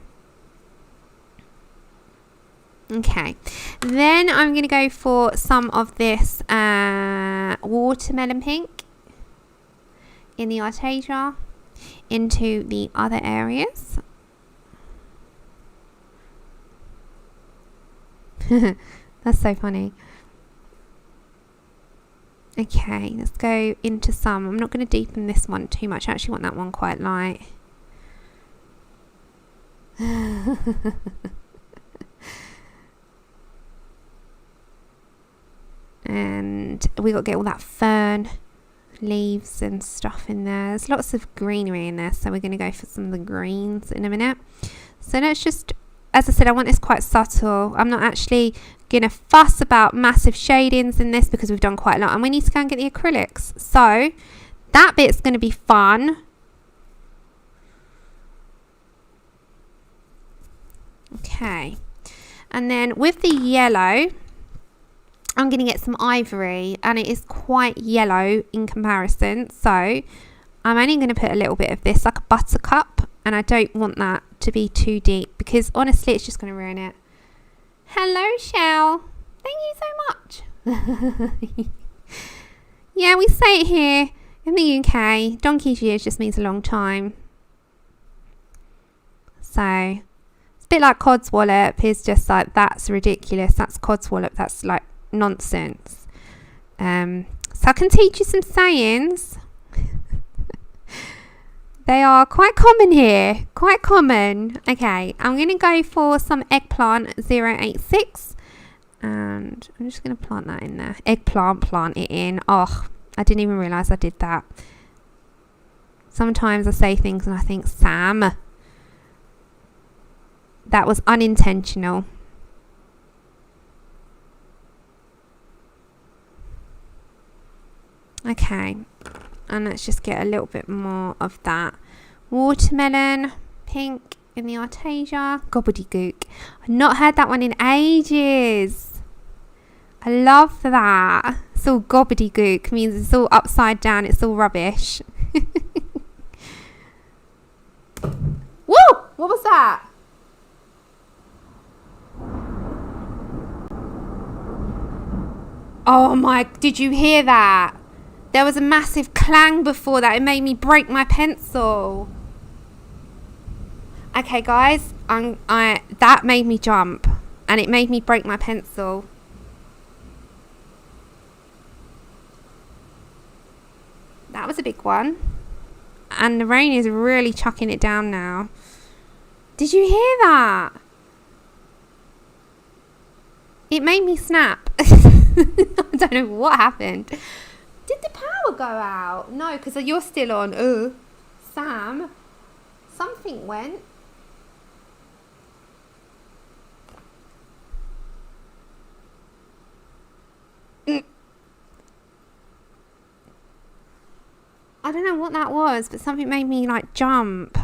Okay. Then I'm going to go for some of this watermelon pink in the Arteza into the other areas. That's so funny. Okay, let's go into some. I'm not going to deepen this one too much. I actually want that one quite light. And we got to get all that fern leaves and stuff in there. There's lots of greenery in there, so we're going to go for some of the greens in a minute. So let's just, as I said, I want this quite subtle. I'm not actually going to fuss about massive shadings in this because we've done quite a lot, and we need to go and get the acrylics. So that bit's going to be fun. Okay, and then with the yellow, I'm going to get some ivory, and it is quite yellow in comparison, so I'm only going to put a little bit of this, like a buttercup, and I don't want that to be too deep because honestly it's just going to ruin it. Hello, Shell. Thank you so much. Yeah, we say it here in the UK, donkey's years just means a long time. So it's a bit like codswallop. It's just like, that's ridiculous. That's codswallop. That's like nonsense. So I can teach you some sayings. They are quite common here, quite common. Okay, I'm going to go for some eggplant 086, and I'm just going to plant that in there. Eggplant, plant it in. Oh, I didn't even realise I did that. Sometimes I say things and I think, Sam, that was unintentional. Okay, and let's just get a little bit more of that watermelon pink in the Arteza. Gobbledygook. I've not heard that one in ages. I love that. It's all gobbledygook, means it's all upside down, it's all rubbish. Woo! What was that? Oh my, did you hear that? There was a massive clang before that. It made me break my pencil. Okay, guys, that made me jump, and it made me break my pencil. That was a big one, and the rain is really chucking it down now. Did you hear that? It made me snap. I don't know what happened. Did the power go out? No, because you're still on. Sam, something went. I don't know what that was, but something made me like jump.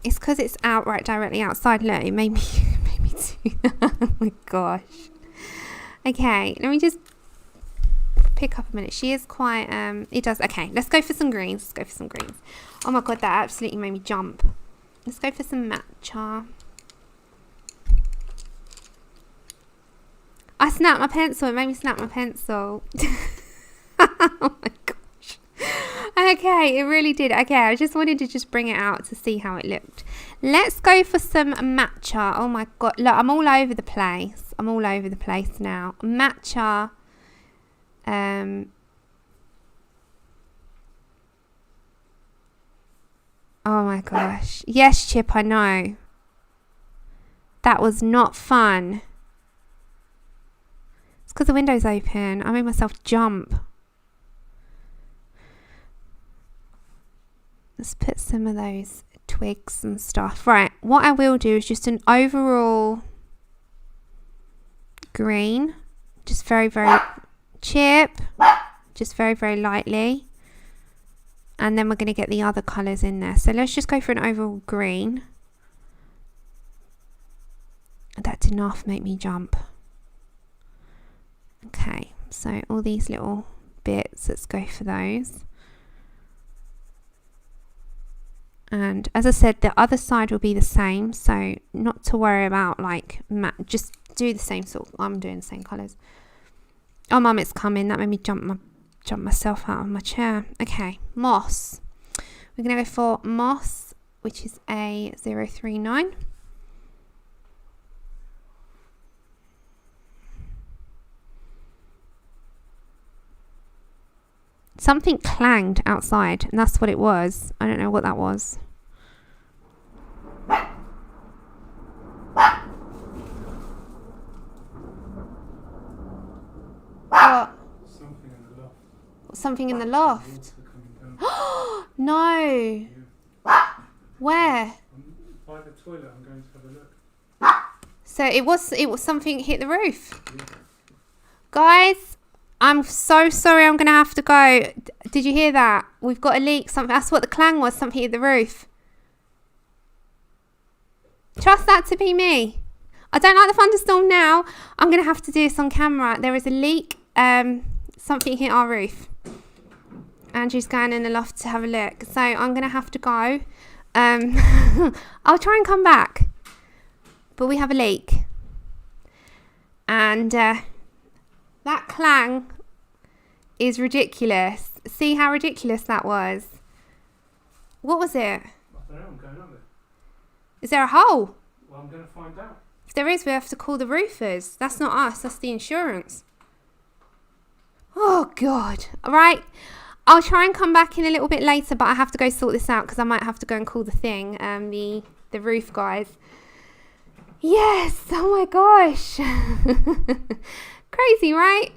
It's because it's out right directly outside. Look, it made me do that. Oh my gosh. Okay, let me just pick up a minute. She is quite, it does. Okay, let's go for some greens. Let's go for some greens. Oh my God, that absolutely made me jump. Let's go for some matcha. I snapped my pencil. It made me snap my pencil. Oh my gosh. Okay, it really did. Okay, I just wanted to just bring it out to see how it looked. Let's go for some matcha. Oh my God. Look, I'm all over the place. I'm all over the place now. Matcha. Oh my gosh. Yes, Chip, I know. That was not fun. It's because the window's open. I made myself jump. Let's put some of those twigs and stuff. Right, what I will do is just an overall green. Just very, very Chip. Just very, very lightly. And then we're going to get the other colours in there. So let's just go for an overall green. That did not make me jump. Okay, so all these little bits, let's go for those. And as I said, the other side will be the same, so not to worry about like just do the same sort. I'm doing the same colours. Oh mum, it's coming. That made me jump myself out of my chair. Okay, moss. We're gonna go for moss, which is a 039. Something clanged outside, and that's what it was. I don't know what that was. What? Something in the loft. Something in the loft? No. Yeah. Where? By the toilet, I'm going to have a look. So it was something hit the roof. Yeah. Guys, I'm so sorry, I'm going to have to go. Did you hear that? We've got a leak. Something. That's what the clang was. Something hit the roof. Trust that to be me. I don't like the thunderstorm now. I'm going to have to do this on camera. There is a leak. Something hit our roof. Andrew's going in the loft to have a look. So I'm going to have to go. I'll try and come back. But we have a leak. And that clang is ridiculous. See how ridiculous that was? What was it? I don't know, I'm going up there. Is there a hole? Well, I'm going to find out. If there is, we have to call the roofers. That's not us, that's the insurance. Oh, God. All right. I'll try and come back in a little bit later, but I have to go sort this out because I might have to go and call the thing, the roof guys. Yes. Oh, my gosh. Crazy, right?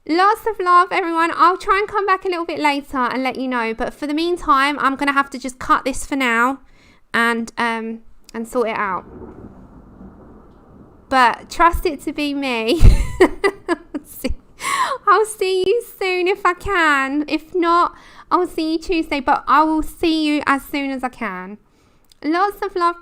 Lots of love, everyone. I'll try and come back a little bit later and let you know. But for the meantime, I'm going to have to just cut this for now and sort it out. But trust it to be me. I'll see you soon if I can. If not, I'll see you Tuesday. But I will see you as soon as I can. Lots of love, guys.